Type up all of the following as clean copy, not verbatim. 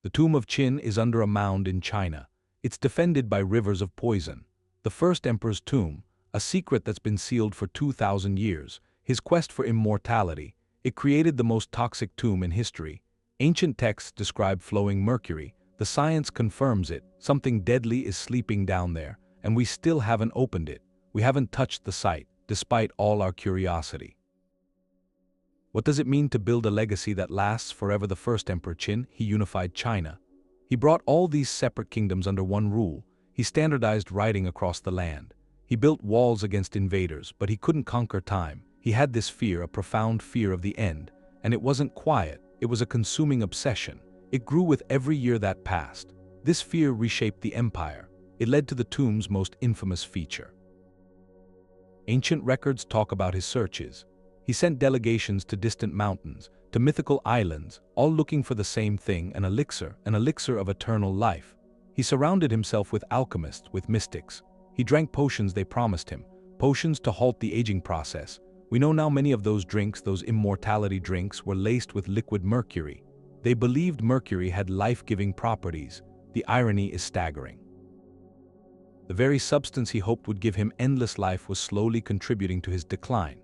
The tomb of Qin is under a mound in China. It's defended by rivers of poison. The first emperor's tomb, a secret that's been sealed for 2,000 years, his quest for immortality, it created the most toxic tomb in history. Ancient texts describe flowing mercury. The science confirms it. Something deadly is sleeping down there, and we still haven't opened it. We haven't touched the site, despite all our curiosity. What does it mean to build a legacy that lasts forever? The first emperor Qin, he unified China. He brought all these separate kingdoms under one rule. He standardized writing across the land. He built walls against invaders, but he couldn't conquer time. He had this fear, a profound fear of the end, and it wasn't quiet, it was a consuming obsession. It grew with every year that passed. This fear reshaped the empire. It led to the tomb's most infamous feature. Ancient records talk about his searches. He sent delegations to distant mountains, to mythical islands, all looking for the same thing, an elixir of eternal life. He surrounded himself with alchemists, with mystics. He drank potions they promised him, potions to halt the aging process. We know now many of those drinks, those immortality drinks, were laced with liquid mercury. They believed mercury had life-giving properties. The irony is staggering. The very substance he hoped would give him endless life was slowly contributing to his decline.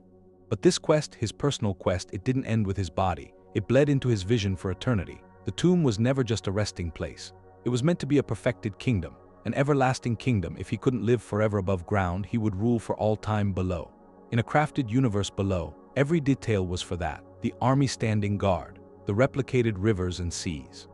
But this quest, his personal quest, it didn't end with his body. It bled into his vision for eternity. The tomb was never just a resting place. It was meant to be a perfected kingdom, an everlasting kingdom. If he couldn't live forever above ground, he would rule for all time below. In a crafted universe below, every detail was for that. The army standing guard, the replicated rivers and seas.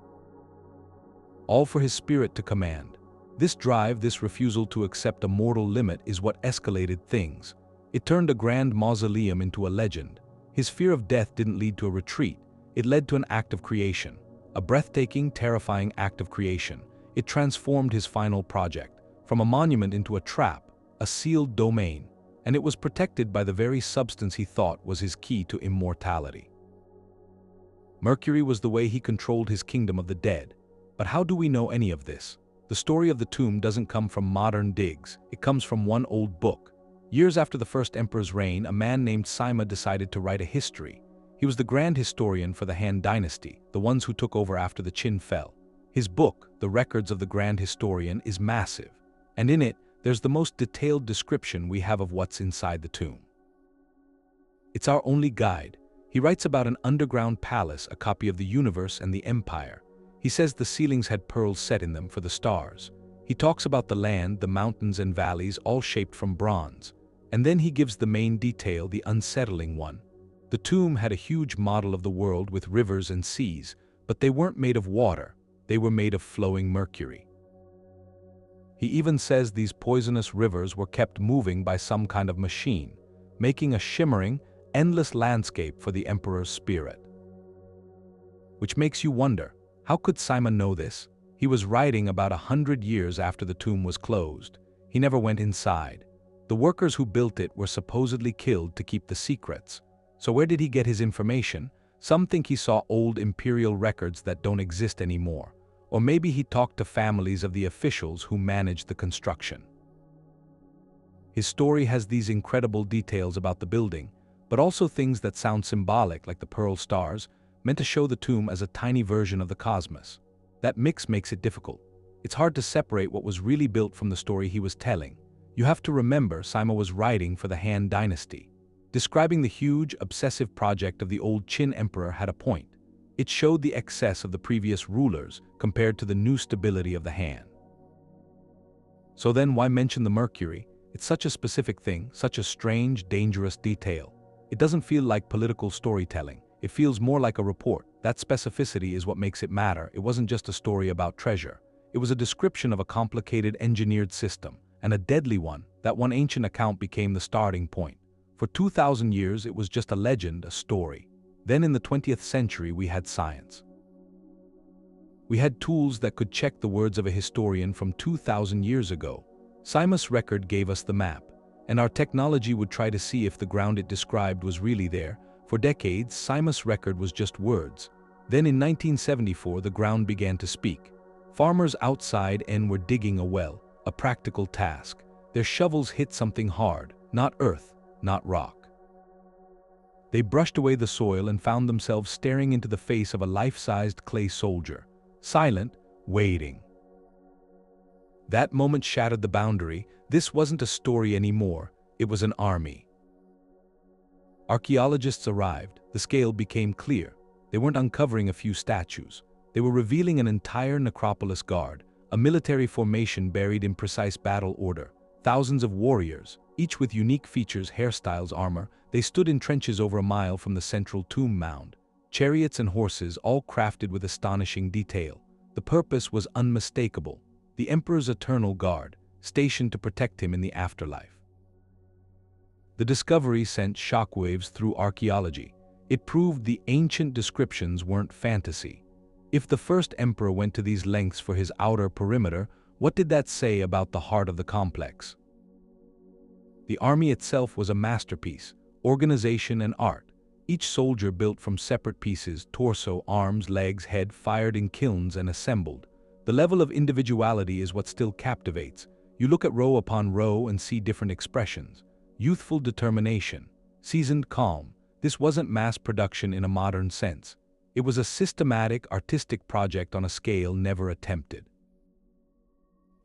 All for his spirit to command. This drive, this refusal to accept a mortal limit is what escalated things. It turned a grand mausoleum into a legend. His fear of death didn't lead to a retreat. It led to an act of creation. A breathtaking, terrifying act of creation. It transformed his final project, from a monument into a trap, a sealed domain, and it was protected by the very substance he thought was his key to immortality. Mercury was the way he controlled his kingdom of the dead. But how do we know any of this? The story of the tomb doesn't come from modern digs. It comes from one old book. Years after the first emperor's reign, a man named Sima decided to write a history. He was the grand historian for the Han dynasty, the ones who took over after the Qin fell. His book, The Records of the Grand Historian, is massive, and in it, there's the most detailed description we have of what's inside the tomb. It's our only guide. He writes about an underground palace, a copy of the universe and the empire. He says the ceilings had pearls set in them for the stars. He talks about the land, the mountains and valleys, all shaped from bronze. And then he gives the main detail, the unsettling one. The tomb had a huge model of the world with rivers and seas, but they weren't made of water. They were made of flowing mercury. He even says these poisonous rivers were kept moving by some kind of machine, making a shimmering, endless landscape for the emperor's spirit. Which makes you wonder, how could Sima know this? He was writing about 100 years after the tomb was closed. He never went inside. The workers who built it were supposedly killed to keep the secrets. So where did he get his information? Some think he saw old imperial records that don't exist anymore. Or maybe he talked to families of the officials who managed the construction. His story has these incredible details about the building, but also things that sound symbolic, like the pearl stars, meant to show the tomb as a tiny version of the cosmos. That mix makes it difficult. It's hard to separate what was really built from the story he was telling. You have to remember, Sima was writing for the Han dynasty. Describing the huge, obsessive project of the old Qin emperor had a point. It showed the excess of the previous rulers compared to the new stability of the Han. So then why mention the mercury? It's such a specific thing, such a strange, dangerous detail. It doesn't feel like political storytelling. It feels more like a report. That specificity is what makes it matter. It wasn't just a story about treasure. It was a description of a complicated, engineered system, and a deadly one. That one ancient account became the starting point. For 2,000 years, it was just a legend, a story. Then in the 20th century, we had science. We had tools that could check the words of a historian from 2,000 years ago. Sima's record gave us the map, and our technology would try to see if the ground it described was really there. For decades, Sima's record was just words. Then in 1974, the ground began to speak. Farmers outside N were digging a well, a practical task. Their shovels hit something hard, not earth, not rock. They brushed away the soil and found themselves staring into the face of a life-sized clay soldier. silent, waiting. That moment shattered the boundary. This wasn't a story anymore, it was an army. Archaeologists arrived, the scale became clear. They weren't uncovering a few statues. They were revealing an entire necropolis guard, a military formation buried in precise battle order. Thousands of warriors, each with unique features, hairstyles, armor. They stood in trenches over a mile from the central tomb mound. Chariots and horses, all crafted with astonishing detail. The purpose was unmistakable. The emperor's eternal guard, stationed to protect him in the afterlife. The discovery sent shockwaves through archaeology. It proved the ancient descriptions weren't fantasy. If the first emperor went to these lengths for his outer perimeter, what did that say about the heart of the complex? The army itself was a masterpiece, organization and art. Each soldier built from separate pieces, torso, arms, legs, head, fired in kilns and assembled. The level of individuality is what still captivates. You look at row upon row and see different expressions. Youthful determination, seasoned calm. This wasn't mass production in a modern sense. It was a systematic, artistic project on a scale never attempted.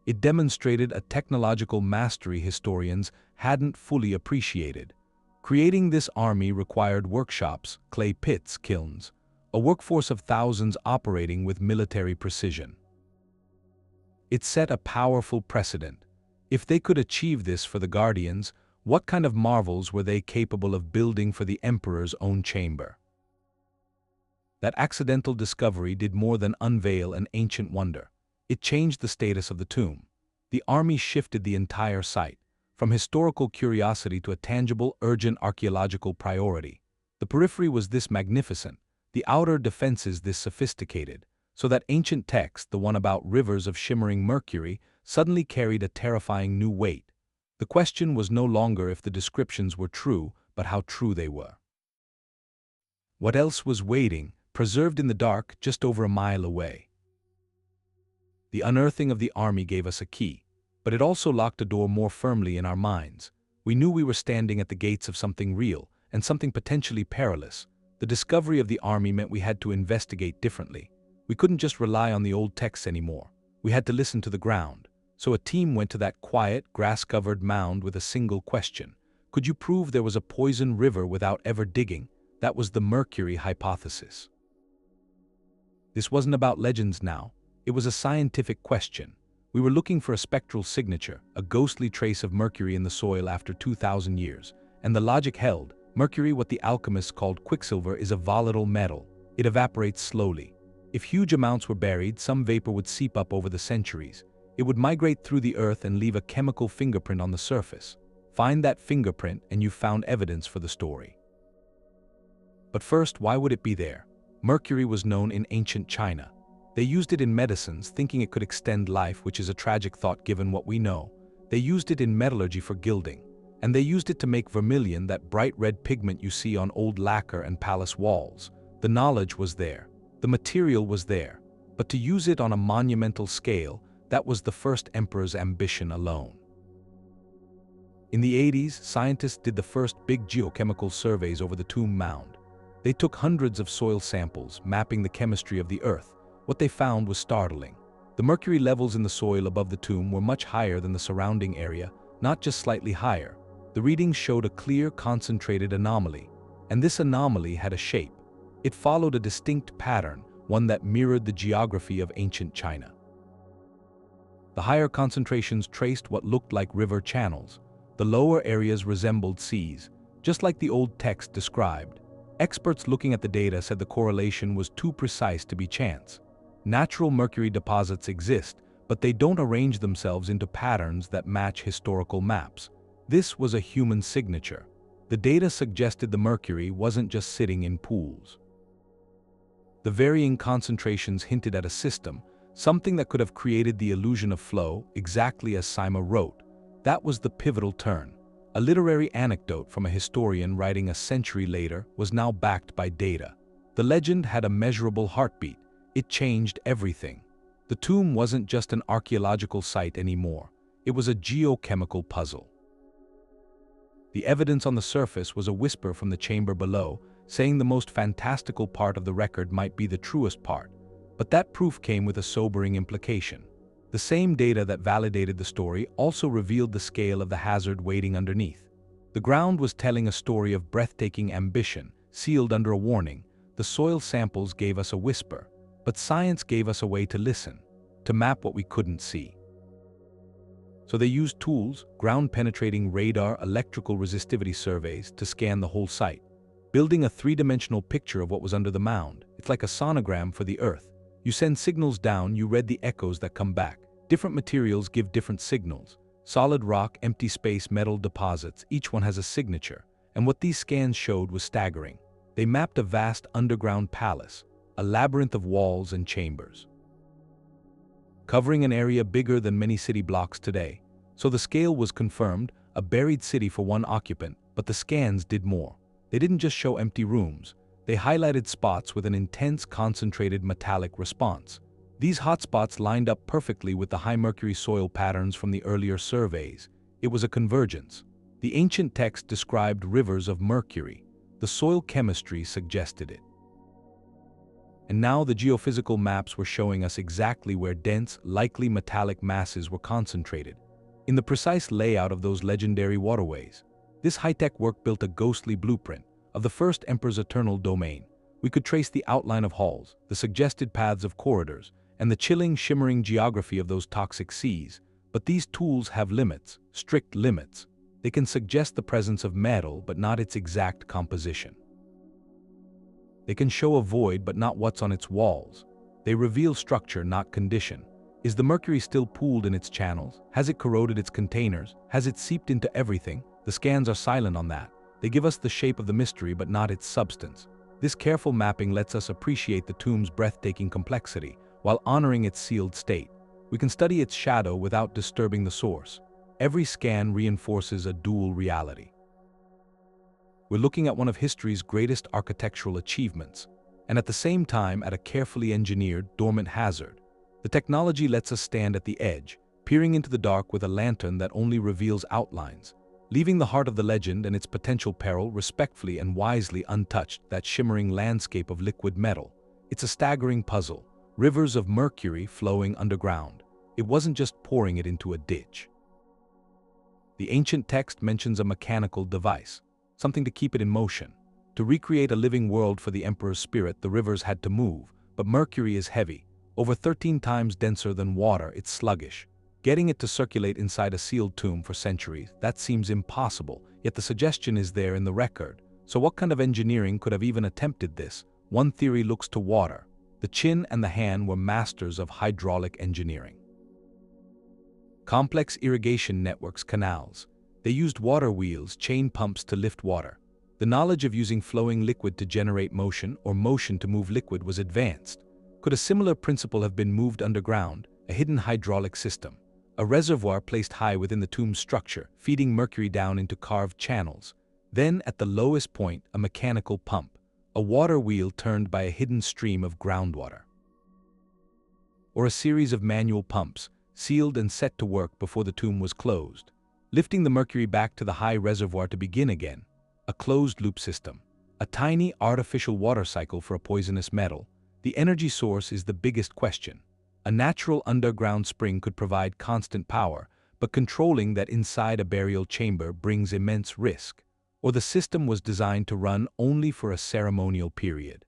It demonstrated a technological mastery historians hadn't fully appreciated. Creating this army required workshops, clay pits, kilns, a workforce of thousands operating with military precision. It set a powerful precedent. If they could achieve this for the Guardians, what kind of marvels were they capable of building for the Emperor's own chamber? That accidental discovery did more than unveil an ancient wonder. It changed the status of the tomb. The army shifted the entire site, from historical curiosity to a tangible, urgent archaeological priority. The periphery was this magnificent, the outer defenses this sophisticated, so that ancient text, the one about rivers of shimmering mercury, suddenly carried a terrifying new weight. The question was no longer if the descriptions were true, but how true they were. What else was waiting, preserved in the dark just over a mile away? The unearthing of the army gave us a key, but it also locked a door more firmly in our minds. We knew we were standing at the gates of something real, and something potentially perilous. The discovery of the army meant we had to investigate differently. We couldn't just rely on the old texts anymore. We had to listen to the ground. So a team went to that quiet, grass-covered mound with a single question. Could you prove there was a poison river without ever digging? That was the Mercury hypothesis. This wasn't about legends now. It was a scientific question. We were looking for a spectral signature, a ghostly trace of mercury in the soil after 2,000 years. And the logic held. Mercury, what the alchemists called quicksilver, is a volatile metal. It evaporates slowly. If huge amounts were buried, some vapor would seep up over the centuries. It would migrate through the earth and leave a chemical fingerprint on the surface. Find that fingerprint and you've found evidence for the story. But first, why would it be there? Mercury was known in ancient China. They used it in medicines, thinking it could extend life, which is a tragic thought given what we know. They used it in metallurgy for gilding. And they used it to make vermilion, that bright red pigment you see on old lacquer and palace walls. The knowledge was there. The material was there. But to use it on a monumental scale, that was the first emperor's ambition alone. In the 80s, scientists did the first big geochemical surveys over the tomb mound. They took hundreds of soil samples, mapping the chemistry of the earth. What they found was startling. The mercury levels in the soil above the tomb were much higher than the surrounding area, not just slightly higher. The readings showed a clear, concentrated anomaly. And this anomaly had a shape. It followed a distinct pattern, one that mirrored the geography of ancient China. The higher concentrations traced what looked like river channels. The lower areas resembled seas, just like the old text described. Experts looking at the data said the correlation was too precise to be chance. Natural mercury deposits exist, but they don't arrange themselves into patterns that match historical maps. This was a human signature. The data suggested the mercury wasn't just sitting in pools. The varying concentrations hinted at a system, something that could have created the illusion of flow, exactly as Sima wrote. That was the pivotal turn. A literary anecdote from a historian writing a century later was now backed by data. The legend had a measurable heartbeat. It changed everything. The tomb wasn't just an archaeological site anymore. It was a geochemical puzzle. The evidence on the surface was a whisper from the chamber below, saying the most fantastical part of the record might be the truest part. But that proof came with a sobering implication. The same data that validated the story also revealed the scale of the hazard waiting underneath. The ground was telling a story of breathtaking ambition, sealed under a warning. The soil samples gave us a whisper, but science gave us a way to listen, to map what we couldn't see. So they used tools, ground-penetrating radar, electrical resistivity surveys to scan the whole site, building a three-dimensional picture of what was under the mound. It's like a sonogram for the Earth. You send signals down, you read the echoes that come back. Different materials give different signals. Solid rock, empty space, metal deposits, each one has a signature. And what these scans showed was staggering. They mapped a vast underground palace, a labyrinth of walls and chambers, covering an area bigger than many city blocks today. So the scale was confirmed, a buried city for one occupant, but the scans did more. They didn't just show empty rooms. They highlighted spots with an intense, concentrated metallic response. These hotspots lined up perfectly with the high mercury soil patterns from the earlier surveys. It was a convergence. The ancient text described rivers of mercury. The soil chemistry suggested it. And now the geophysical maps were showing us exactly where dense, likely metallic masses were concentrated, in the precise layout of those legendary waterways. This high-tech work built a ghostly blueprint of the first emperor's eternal domain. We could trace the outline of halls, the suggested paths of corridors, and the chilling, shimmering geography of those toxic seas. But these tools have limits, strict limits. They can suggest the presence of metal, but not its exact composition. They can show a void, but not what's on its walls. They reveal structure, not condition. Is the mercury still pooled in its channels? Has it corroded its containers? Has it seeped into everything? The scans are silent on that. They give us the shape of the mystery, but not its substance. This careful mapping lets us appreciate the tomb's breathtaking complexity, while honoring its sealed state. We can study its shadow without disturbing the source. Every scan reinforces a dual reality. We're looking at one of history's greatest architectural achievements, and at the same time at a carefully engineered, dormant hazard. The technology lets us stand at the edge, peering into the dark with a lantern that only reveals outlines, leaving the heart of the legend and its potential peril respectfully and wisely untouched. That shimmering landscape of liquid metal. It's a staggering puzzle. Rivers of mercury flowing underground. It wasn't just pouring it into a ditch. The ancient text mentions a mechanical device, something to keep it in motion. To recreate a living world for the emperor's spirit, the rivers had to move, but mercury is heavy. Over 13 times denser than water, it's sluggish. Getting it to circulate inside a sealed tomb for centuries, that seems impossible, yet the suggestion is there in the record. So what kind of engineering could have even attempted this? One theory looks to water. The Qin and the Han were masters of hydraulic engineering. Complex irrigation networks, canals. They used water wheels, chain pumps to lift water. The knowledge of using flowing liquid to generate motion or motion to move liquid was advanced. Could a similar principle have been moved underground, a hidden hydraulic system? A reservoir placed high within the tomb's structure, feeding mercury down into carved channels. Then, at the lowest point, a mechanical pump, a water wheel turned by a hidden stream of groundwater. Or a series of manual pumps, sealed and set to work before the tomb was closed, lifting the mercury back to the high reservoir to begin again. A closed-loop system, a tiny artificial water cycle for a poisonous metal. The energy source is the biggest question. A natural underground spring could provide constant power, but controlling that inside a burial chamber brings immense risk. Or the system was designed to run only for a ceremonial period,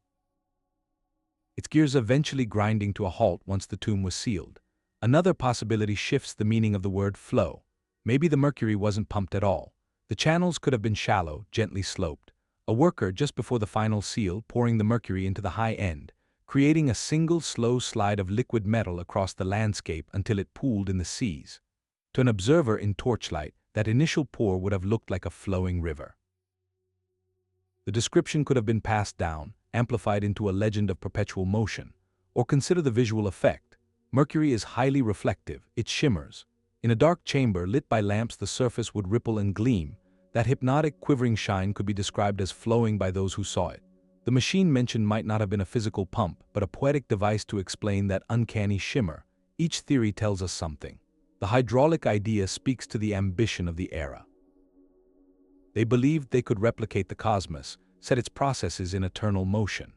its gears eventually grinding to a halt once the tomb was sealed. Another possibility shifts the meaning of the word flow. Maybe the mercury wasn't pumped at all. The channels could have been shallow, gently sloped. A worker just before the final seal pouring the mercury into the high end, creating a single slow slide of liquid metal across the landscape until it pooled in the seas. To an observer in torchlight, that initial pour would have looked like a flowing river. The description could have been passed down, amplified into a legend of perpetual motion. Or consider the visual effect. Mercury is highly reflective, it shimmers. In a dark chamber lit by lamps, the surface would ripple and gleam. That hypnotic, quivering shine could be described as flowing by those who saw it. The machine mentioned might not have been a physical pump, but a poetic device to explain that uncanny shimmer. Each theory tells us something. The hydraulic idea speaks to the ambition of the era. They believed they could replicate the cosmos, set its processes in eternal motion.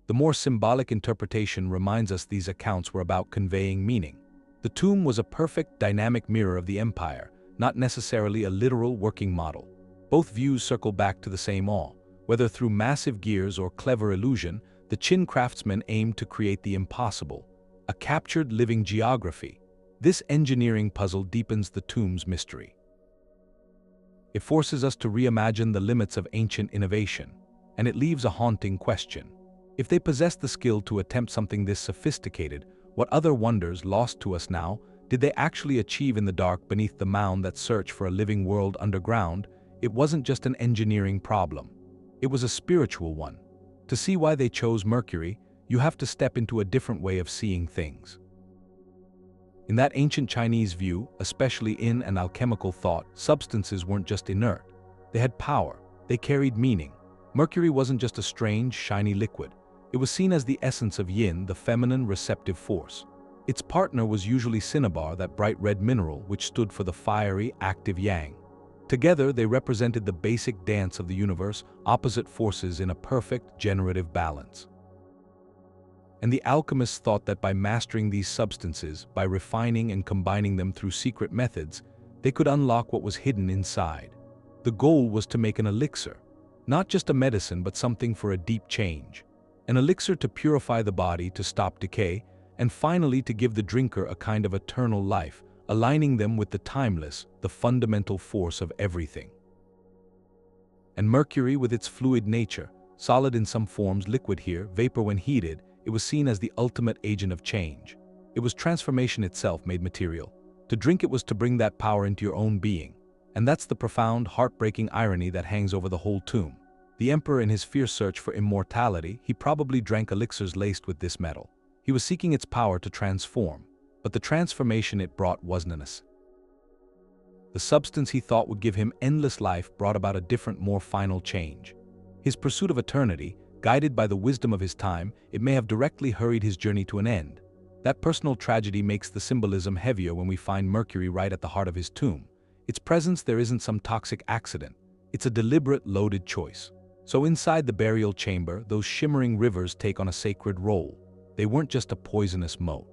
The more symbolic interpretation reminds us these accounts were about conveying meaning. The tomb was a perfect, dynamic mirror of the empire, not necessarily a literal working model. Both views circle back to the same awe. Whether through massive gears or clever illusion, the Qin craftsmen aimed to create the impossible, a captured living geography. This engineering puzzle deepens the tomb's mystery. It forces us to reimagine the limits of ancient innovation, and it leaves a haunting question. If they possessed the skill to attempt something this sophisticated, what other wonders, lost to us now, did they actually achieve in the dark beneath the mound that searched for a living world underground? It wasn't just an engineering problem. It was a spiritual one. To see why they chose Mercury, you have to step into a different way of seeing things. In that ancient Chinese view, especially in an alchemical thought, substances weren't just inert. They had power. They carried meaning. Mercury wasn't just a strange, shiny liquid. It was seen as the essence of yin, the feminine, receptive force. Its partner was usually cinnabar, that bright red mineral which stood for the fiery, active yang. Together, they represented the basic dance of the universe, opposite forces in a perfect, generative balance. And the alchemists thought that by mastering these substances, by refining and combining them through secret methods, they could unlock what was hidden inside. The goal was to make an elixir, not just a medicine but something for a deep change. An elixir to purify the body, to stop decay, and finally to give the drinker a kind of eternal life, aligning them with the timeless, the fundamental force of everything. And Mercury, with its fluid nature, solid in some forms, liquid here, vapor when heated, it was seen as the ultimate agent of change. It was transformation itself made material. To drink it was to bring that power into your own being. And that's the profound, heartbreaking irony that hangs over the whole tomb. The emperor, in his fierce search for immortality, he probably drank elixirs laced with this metal. He was seeking its power to transform, but the transformation it brought wasn't enough. The substance he thought would give him endless life brought about a different, more final change. His pursuit of eternity, guided by the wisdom of his time, it may have directly hurried his journey to an end. That personal tragedy makes the symbolism heavier when we find Mercury right at the heart of his tomb. Its presence there isn't some toxic accident. It's a deliberate, loaded choice. So inside the burial chamber, those shimmering rivers take on a sacred role. They weren't just a poisonous moat.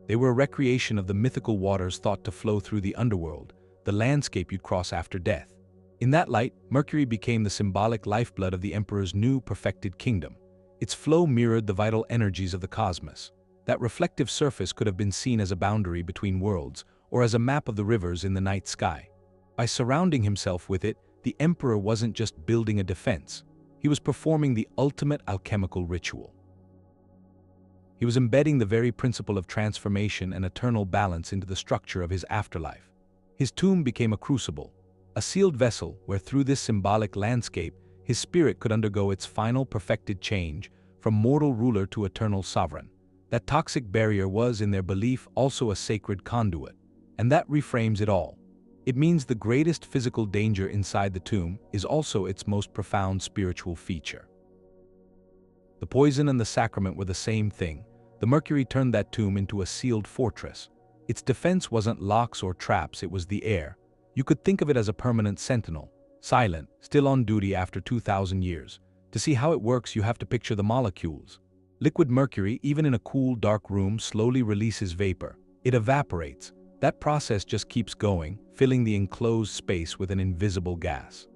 They were a recreation of the mythical waters thought to flow through the underworld, the landscape you'd cross after death. In that light, Mercury became the symbolic lifeblood of the emperor's new, perfected kingdom. Its flow mirrored the vital energies of the cosmos. That reflective surface could have been seen as a boundary between worlds, or as a map of the rivers in the night sky. By surrounding himself with it, the emperor wasn't just building a defense. He was performing the ultimate alchemical ritual. He was embedding the very principle of transformation and eternal balance into the structure of his afterlife. His tomb became a crucible, a sealed vessel where through this symbolic landscape, his spirit could undergo its final perfected change from mortal ruler to eternal sovereign. That toxic barrier was, in their belief, also a sacred conduit, and that reframes it all. It means the greatest physical danger inside the tomb is also its most profound spiritual feature. The poison and the sacrament were the same thing. The Mercury turned that tomb into a sealed fortress. Its defense wasn't locks or traps, it was the air. You could think of it as a permanent sentinel, silent, still on duty after 2,000 years. To see how it works, you have to picture the molecules. Liquid mercury, even in a cool, dark room, slowly releases vapor. It evaporates. That process just keeps going, filling the enclosed space with an invisible gas.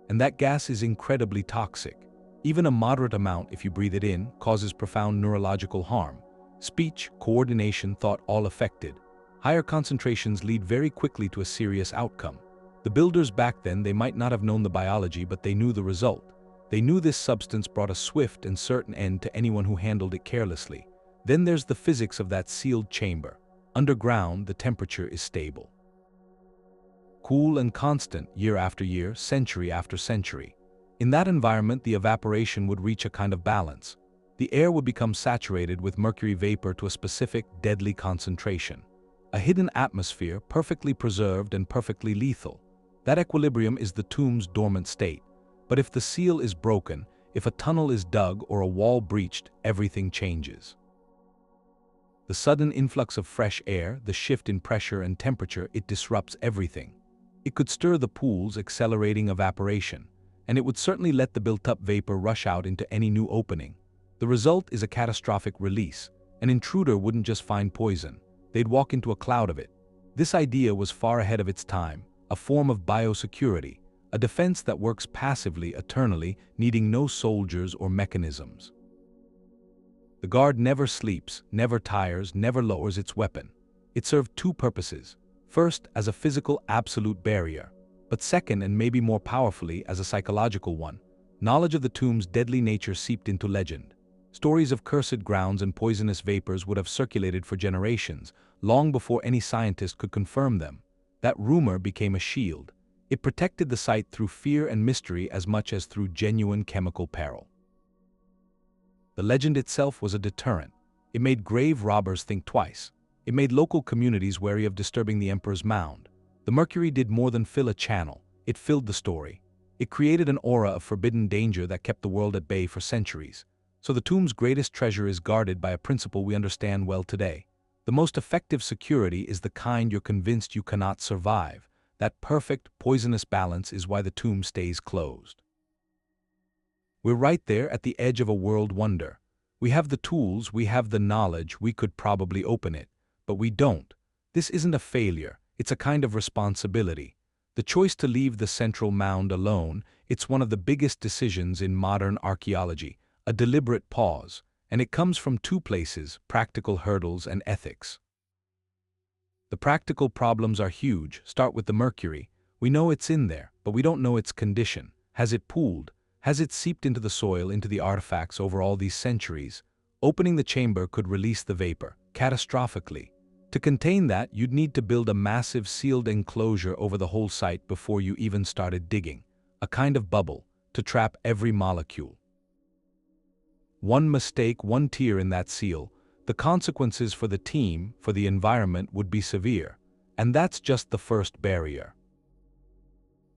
And that gas is incredibly toxic. Even a moderate amount, if you breathe it in, causes profound neurological harm. Speech, coordination, thought all affected. Higher concentrations lead very quickly to a serious outcome. The builders back then, they might not have known the biology, but they knew the result. They knew this substance brought a swift and certain end to anyone who handled it carelessly. Then there's the physics of that sealed chamber. Underground, the temperature is stable. Cool and constant, year after year, century after century. In that environment, the evaporation would reach a kind of balance. The air would become saturated with mercury vapor to a specific, deadly concentration. A hidden atmosphere, perfectly preserved and perfectly lethal. That equilibrium is the tomb's dormant state. But if the seal is broken, if a tunnel is dug or a wall breached, everything changes. The sudden influx of fresh air, the shift in pressure and temperature, it disrupts everything. It could stir the pools, accelerating evaporation. and it would certainly let the built-up vapor rush out into any new opening. The result is a catastrophic release. An intruder wouldn't just find poison, they'd walk into a cloud of it. This idea was far ahead of its time, a form of biosecurity, a defense that works passively, eternally, needing no soldiers or mechanisms. The guard never sleeps, never tires, never lowers its weapon. It served two purposes. First, as a physical absolute barrier, but second, and maybe more powerfully, as a psychological one. Knowledge of the tomb's deadly nature seeped into legend. Stories of cursed grounds and poisonous vapors would have circulated for generations, long before any scientist could confirm them. That rumor became a shield. It protected the site through fear and mystery as much as through genuine chemical peril. The legend itself was a deterrent. It made grave robbers think twice. It made local communities wary of disturbing the emperor's mound. The Mercury did more than fill a channel. It filled the story. It created an aura of forbidden danger that kept the world at bay for centuries. So the tomb's greatest treasure is guarded by a principle we understand well today. The most effective security is the kind you're convinced you cannot survive. That perfect, poisonous balance is why the tomb stays closed. We're right there at the edge of a world wonder. We have the tools, we have the knowledge, we could probably open it. But we don't. This isn't a failure, it's a kind of responsibility. The choice to leave the central mound alone, it's one of the biggest decisions in modern archaeology, a deliberate pause, and it comes from two places: practical hurdles and ethics. The practical problems are huge. Start with the Mercury. We know it's in there, but we don't know its condition. Has it pooled? Has it seeped into the soil, into the artifacts over all these centuries? Opening the chamber could release the vapor, catastrophically. To contain that, you'd need to build a massive sealed enclosure over the whole site before you even started digging, a kind of bubble, to trap every molecule. One mistake, one tear in that seal, the consequences for the team, for the environment, would be severe. And that's just the first barrier.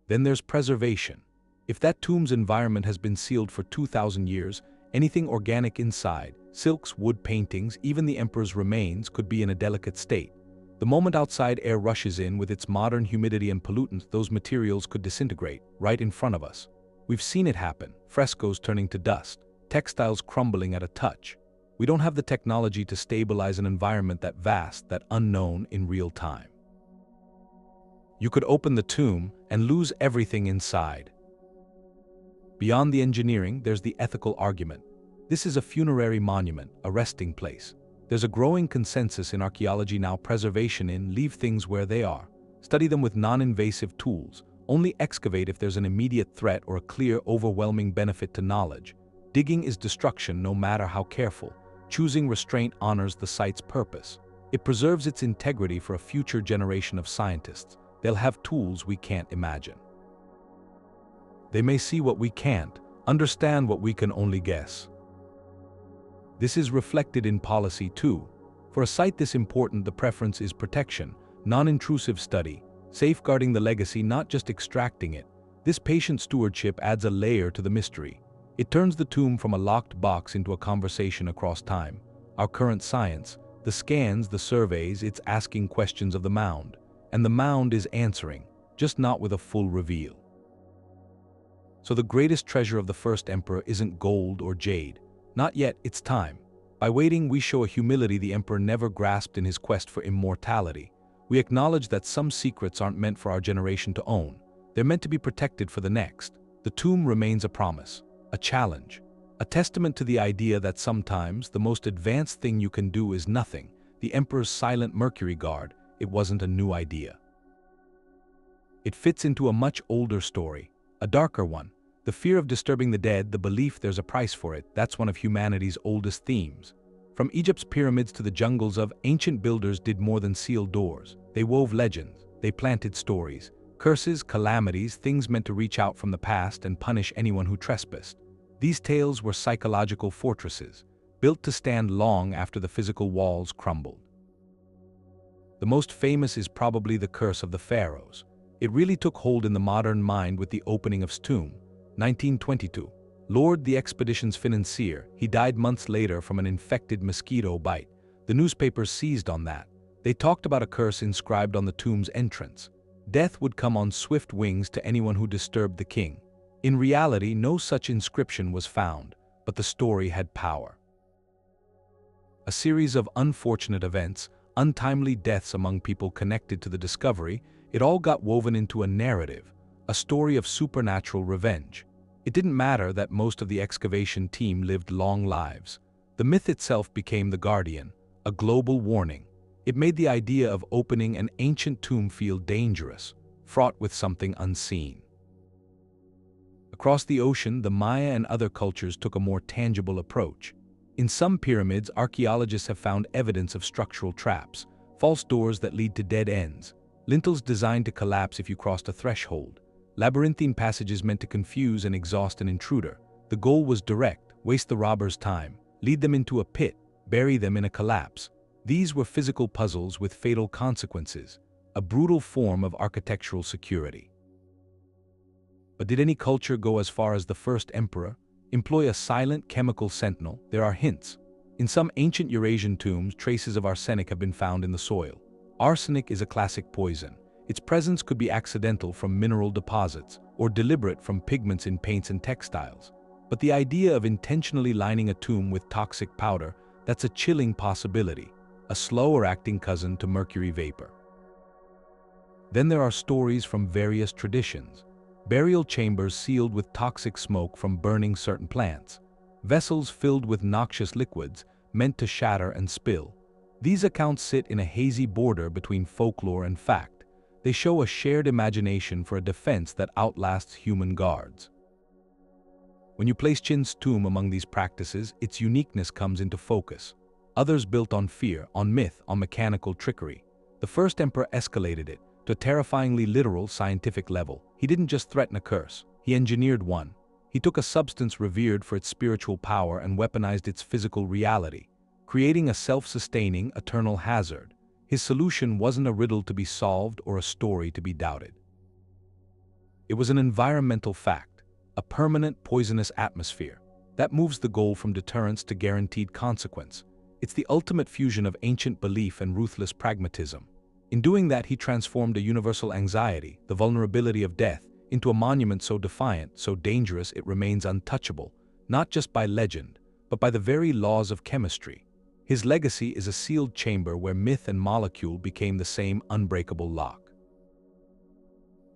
Then there's preservation. If that tomb's environment has been sealed for 2,000 years, anything organic inside, silks, wood, paintings, even the emperor's remains, could be in a delicate state. The moment outside air rushes in with its modern humidity and pollutants, those materials could disintegrate right in front of us. We've seen it happen: frescoes turning to dust, textiles crumbling at a touch. We don't have the technology to stabilize an environment that vast, that unknown in real time. You could open the tomb and lose everything inside. Beyond the engineering, there's the ethical argument. This is a funerary monument, a resting place. There's a growing consensus in archaeology now: preservation in, leave things where they are. Study them with non-invasive tools. Only excavate if there's an immediate threat or a clear, overwhelming benefit to knowledge. Digging is destruction, no matter how careful. Choosing restraint honors the site's purpose. It preserves its integrity for a future generation of scientists. They'll have tools we can't imagine. They may see what we can't, understand what we can only guess. This is reflected in policy too. For a site this important, the preference is protection, non-intrusive study, safeguarding the legacy, not just extracting it. This patient stewardship adds a layer to the mystery. It turns the tomb from a locked box into a conversation across time. Our current science, the scans, the surveys, it's asking questions of the mound. And the mound is answering, just not with a full reveal. So the greatest treasure of the first emperor isn't gold or jade. Not yet, it's time. By waiting, we show a humility the emperor never grasped in his quest for immortality. We acknowledge that some secrets aren't meant for our generation to own. They're meant to be protected for the next. The tomb remains a promise, a challenge, a testament to the idea that sometimes the most advanced thing you can do is nothing. The emperor's silent Mercury guard, it wasn't a new idea. It fits into a much older story, a darker one. The fear of disturbing the dead, the belief there's a price for it, that's one of humanity's oldest themes. From Egypt's pyramids to the jungles of, ancient builders did more than seal doors. They wove legends, they planted stories, curses, calamities, things meant to reach out from the past and punish anyone who trespassed. These tales were psychological fortresses, built to stand long after the physical walls crumbled. The most famous is probably the curse of the pharaohs. It really took hold in the modern mind with the opening of tomb. 1922. Lord, the expedition's financier, he died months later from an infected mosquito bite. The newspapers seized on that. They talked about a curse inscribed on the tomb's entrance. Death would come on swift wings to anyone who disturbed the king. In reality, no such inscription was found, but the story had power. A series of unfortunate events, untimely deaths among people connected to the discovery, it all got woven into a narrative, a story of supernatural revenge. It didn't matter that most of the excavation team lived long lives. The myth itself became the guardian, a global warning. It made the idea of opening an ancient tomb feel dangerous, fraught with something unseen. Across the ocean, the Maya and other cultures took a more tangible approach. In some pyramids, archaeologists have found evidence of structural traps, false doors that lead to dead ends, lintels designed to collapse if you crossed a threshold, labyrinthine passages meant to confuse and exhaust an intruder. The goal was direct: waste the robbers' time, lead them into a pit, bury them in a collapse. These were physical puzzles with fatal consequences, a brutal form of architectural security. But did any culture go as far as the first emperor? Employ a silent chemical sentinel? There are hints. In some ancient Eurasian tombs, traces of arsenic have been found in the soil. Arsenic is a classic poison. Its presence could be accidental from mineral deposits or deliberate from pigments in paints and textiles. But the idea of intentionally lining a tomb with toxic powder, that's a chilling possibility, a slower-acting cousin to mercury vapor. Then there are stories from various traditions. Burial chambers sealed with toxic smoke from burning certain plants. Vessels filled with noxious liquids meant to shatter and spill. These accounts sit in a hazy border between folklore and fact. They show a shared imagination for a defense that outlasts human guards. When you place Qin's tomb among these practices, its uniqueness comes into focus. Others built on fear, on myth, on mechanical trickery. The first emperor escalated it to a terrifyingly literal scientific level. He didn't just threaten a curse, he engineered one. He took a substance revered for its spiritual power and weaponized its physical reality, creating a self-sustaining, eternal hazard. His solution wasn't a riddle to be solved or a story to be doubted. It was an environmental fact, a permanent poisonous atmosphere. That moves the goal from deterrence to guaranteed consequence. It's the ultimate fusion of ancient belief and ruthless pragmatism. In doing that, he transformed a universal anxiety, the vulnerability of death, into a monument so defiant, so dangerous it remains untouchable, not just by legend, but by the very laws of chemistry. His legacy is a sealed chamber where myth and molecule became the same unbreakable lock.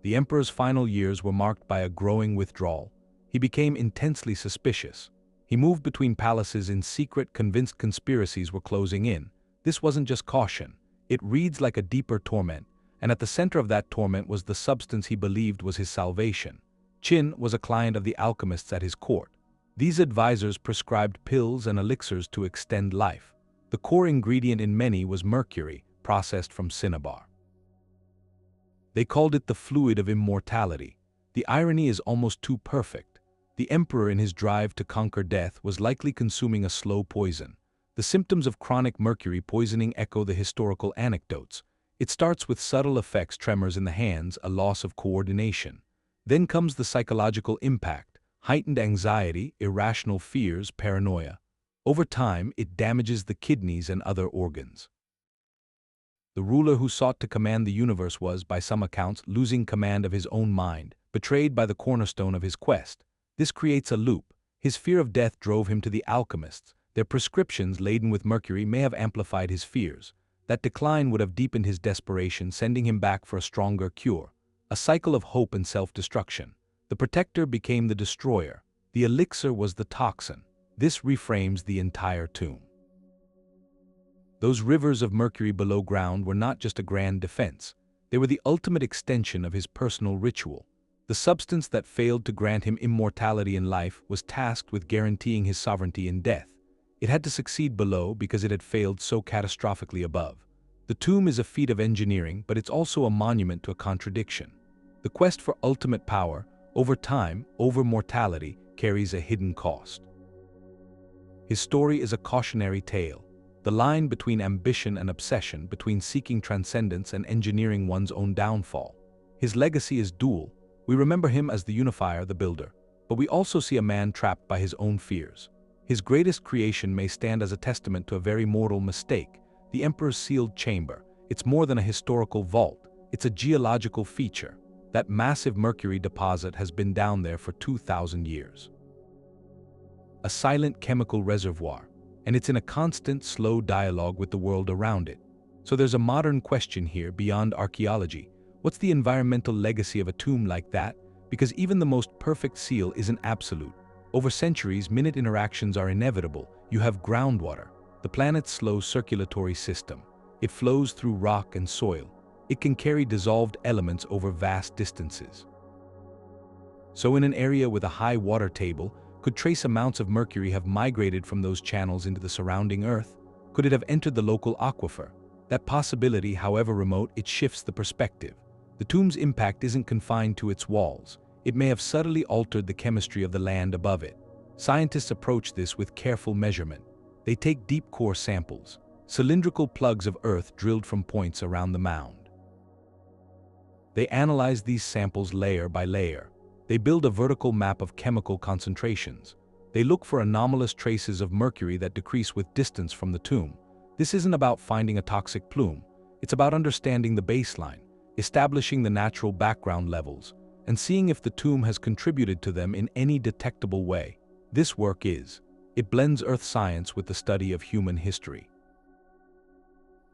The emperor's final years were marked by a growing withdrawal. He became intensely suspicious. He moved between palaces in secret, convinced conspiracies were closing in. This wasn't just caution. It reads like a deeper torment, and at the center of that torment was the substance he believed was his salvation. Qin was a client of the alchemists at his court. These advisors prescribed pills and elixirs to extend life. The core ingredient in many was mercury, processed from cinnabar. They called it the fluid of immortality. The irony is almost too perfect. The emperor, in his drive to conquer death, was likely consuming a slow poison. The symptoms of chronic mercury poisoning echo the historical anecdotes. It starts with subtle effects: tremors in the hands, a loss of coordination. Then comes the psychological impact: heightened anxiety, irrational fears, paranoia. Over time, it damages the kidneys and other organs. The ruler who sought to command the universe was, by some accounts, losing command of his own mind, betrayed by the cornerstone of his quest. This creates a loop. His fear of death drove him to the alchemists. Their prescriptions, laden with mercury, may have amplified his fears. That decline would have deepened his desperation, sending him back for a stronger cure. A cycle of hope and self-destruction. The protector became the destroyer. The elixir was the toxin. This reframes the entire tomb. Those rivers of mercury below ground were not just a grand defense. They were the ultimate extension of his personal ritual. The substance that failed to grant him immortality in life was tasked with guaranteeing his sovereignty in death. It had to succeed below because it had failed so catastrophically above. The tomb is a feat of engineering, but it's also a monument to a contradiction. The quest for ultimate power, over time, over mortality, carries a hidden cost. His story is a cautionary tale. The line between ambition and obsession, between seeking transcendence and engineering one's own downfall. His legacy is dual. We remember him as the unifier, the builder, but we also see a man trapped by his own fears. His greatest creation may stand as a testament to a very mortal mistake: the emperor's sealed chamber. It's more than a historical vault, it's a geological feature. That massive Mercury deposit has been down there for 2,000 years. A silent chemical reservoir, and it's in a constant, slow dialogue with the world around it. So there's a modern question here beyond archaeology. What's the environmental legacy of a tomb like that? Because even the most perfect seal isn't absolute. Over centuries, minute interactions are inevitable. You have groundwater, the planet's slow circulatory system. It flows through rock and soil. It can carry dissolved elements over vast distances. So in an area with a high water table, could trace amounts of mercury have migrated from those channels into the surrounding earth? Could it have entered the local aquifer? That possibility, however remote, it shifts the perspective. The tomb's impact isn't confined to its walls. It may have subtly altered the chemistry of the land above it. Scientists approach this with careful measurement. They take deep core samples, cylindrical plugs of earth drilled from points around the mound. They analyze these samples layer by layer. They build a vertical map of chemical concentrations. They look for anomalous traces of mercury that decrease with distance from the tomb. This isn't about finding a toxic plume. It's about understanding the baseline, establishing the natural background levels, and seeing if the tomb has contributed to them in any detectable way. This work it blends earth science with the study of human history.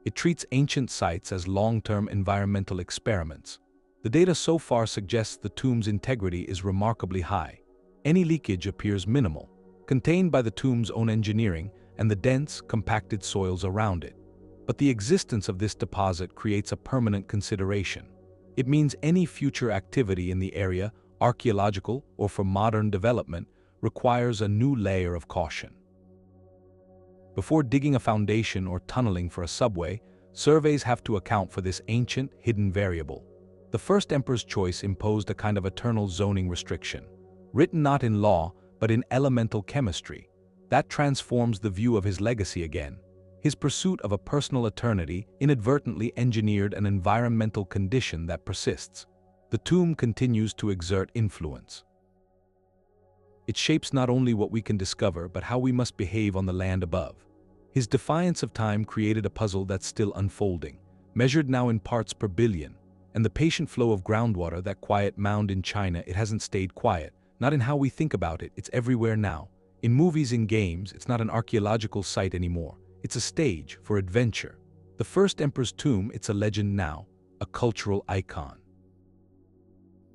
It treats ancient sites as long-term environmental experiments. The data so far suggests the tomb's integrity is remarkably high. Any leakage appears minimal, contained by the tomb's own engineering and the dense, compacted soils around it. But the existence of this deposit creates a permanent consideration. It means any future activity in the area, archaeological or for modern development, requires a new layer of caution. Before digging a foundation or tunneling for a subway, surveys have to account for this ancient, hidden variable. The first emperor's choice imposed a kind of eternal zoning restriction, written not in law, but in elemental chemistry. That transforms the view of his legacy again. His pursuit of a personal eternity inadvertently engineered an environmental condition that persists. The tomb continues to exert influence. It shapes not only what we can discover, but how we must behave on the land above. His defiance of time created a puzzle that's still unfolding, measured now in parts per billion. And the patient flow of groundwater, that quiet mound in China, it hasn't stayed quiet. Not in how we think about it, it's everywhere now. In movies and games, it's not an archaeological site anymore. It's a stage for adventure. The first emperor's tomb, it's a legend now, a cultural icon.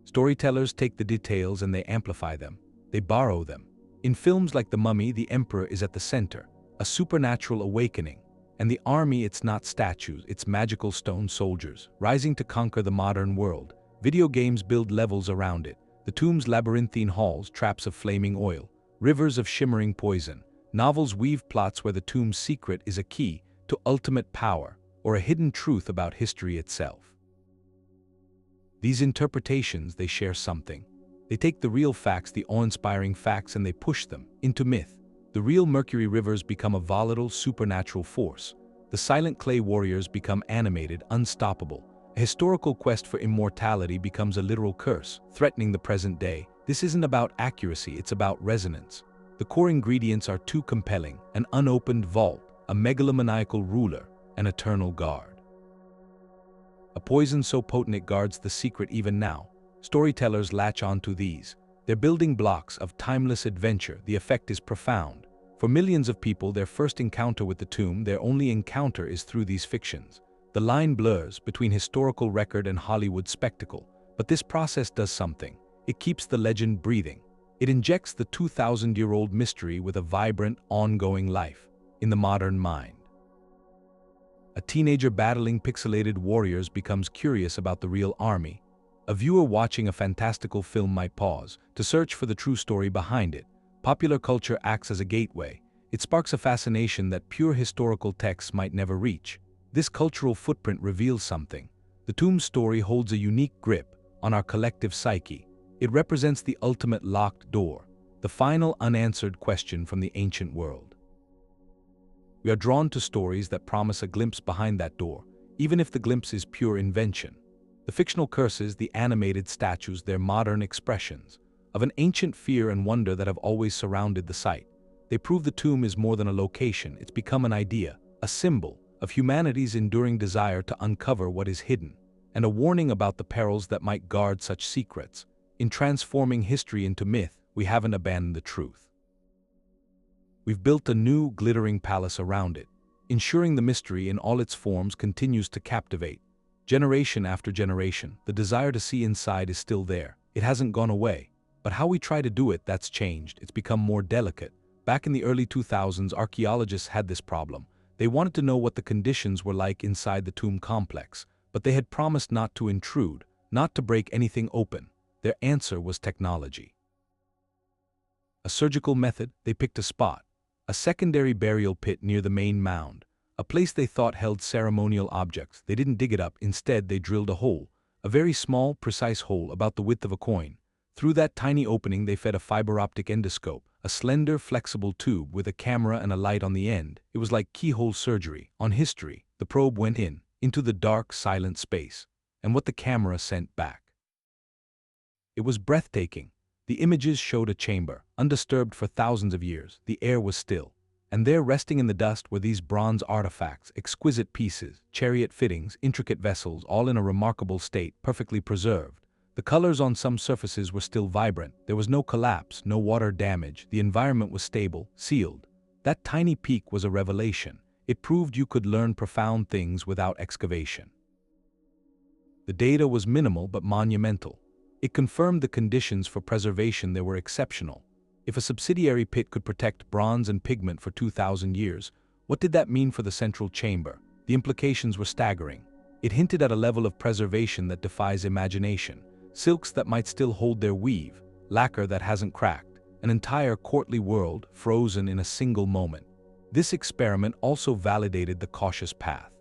Storytellers take the details and they amplify them. They borrow them. In films like The Mummy, the emperor is at the center, a supernatural awakening. And the army, it's not statues, it's magical stone soldiers, rising to conquer the modern world. Video games build levels around it. The tomb's labyrinthine halls, traps of flaming oil, rivers of shimmering poison. Novels weave plots where the tomb's secret is a key to ultimate power or a hidden truth about history itself. These interpretations, they share something. They take the real facts, the awe-inspiring facts, and they push them into myth. The real Mercury rivers become a volatile, supernatural force. The silent clay warriors become animated, unstoppable. A historical quest for immortality becomes a literal curse, threatening the present day. This isn't about accuracy, it's about resonance. The core ingredients are too compelling: an unopened vault, a megalomaniacal ruler, an eternal guard. A poison so potent it guards the secret even now. Storytellers latch onto these. They're building blocks of timeless adventure. The effect is profound. For millions of people, their first encounter with the tomb, their only encounter, is through these fictions. The line blurs between historical record and Hollywood spectacle. But this process does something. It keeps the legend breathing. It injects the 2,000-year-old mystery with a vibrant, ongoing life in the modern mind. A teenager battling pixelated warriors becomes curious about the real army. A viewer watching a fantastical film might pause to search for the true story behind it. Popular culture acts as a gateway. It sparks a fascination that pure historical texts might never reach. This cultural footprint reveals something. The tomb's story holds a unique grip on our collective psyche. It represents the ultimate locked door, the final unanswered question from the ancient world. We are drawn to stories that promise a glimpse behind that door, even if the glimpse is pure invention. The fictional curses, the animated statues, their modern expressions of an ancient fear and wonder that have always surrounded the site. They prove the tomb is more than a location. It's become an idea, a symbol of humanity's enduring desire to uncover what is hidden. and a warning about the perils that might guard such secrets. In transforming history into myth, we haven't abandoned the truth. We've built a new, glittering palace around it, ensuring the mystery in all its forms continues to captivate. Generation after generation, the desire to see inside is still there. It hasn't gone away. But how we try to do it, that's changed. It's become more delicate. Back in the early 2000s, archaeologists had this problem. They wanted to know what the conditions were like inside the tomb complex, but they had promised not to intrude, not to break anything open. Their answer was technology. A surgical method, they picked a spot, a secondary burial pit near the main mound, a place they thought held ceremonial objects. They didn't dig it up, instead they drilled a hole, a very small, precise hole about the width of a coin. Through that tiny opening they fed a fiber-optic endoscope, a slender, flexible tube with a camera and a light on the end. It was like keyhole surgery. On history, the probe went into the dark, silent space, and what the camera sent back. It was breathtaking. The images showed a chamber, undisturbed for thousands of years. The air was still. And there, resting in the dust, were these bronze artifacts, exquisite pieces, chariot fittings, intricate vessels, all in a remarkable state, perfectly preserved. The colors on some surfaces were still vibrant. There was no collapse, no water damage. The environment was stable, sealed. That tiny peak was a revelation. It proved you could learn profound things without excavation. The data was minimal but monumental. It confirmed the conditions for preservation. They were exceptional. If a subsidiary pit could protect bronze and pigment for 2,000 years, what did that mean for the central chamber? The implications were staggering. It hinted at a level of preservation that defies imagination. Silks that might still hold their weave, lacquer that hasn't cracked, an entire courtly world frozen in a single moment. This experiment also validated the cautious path.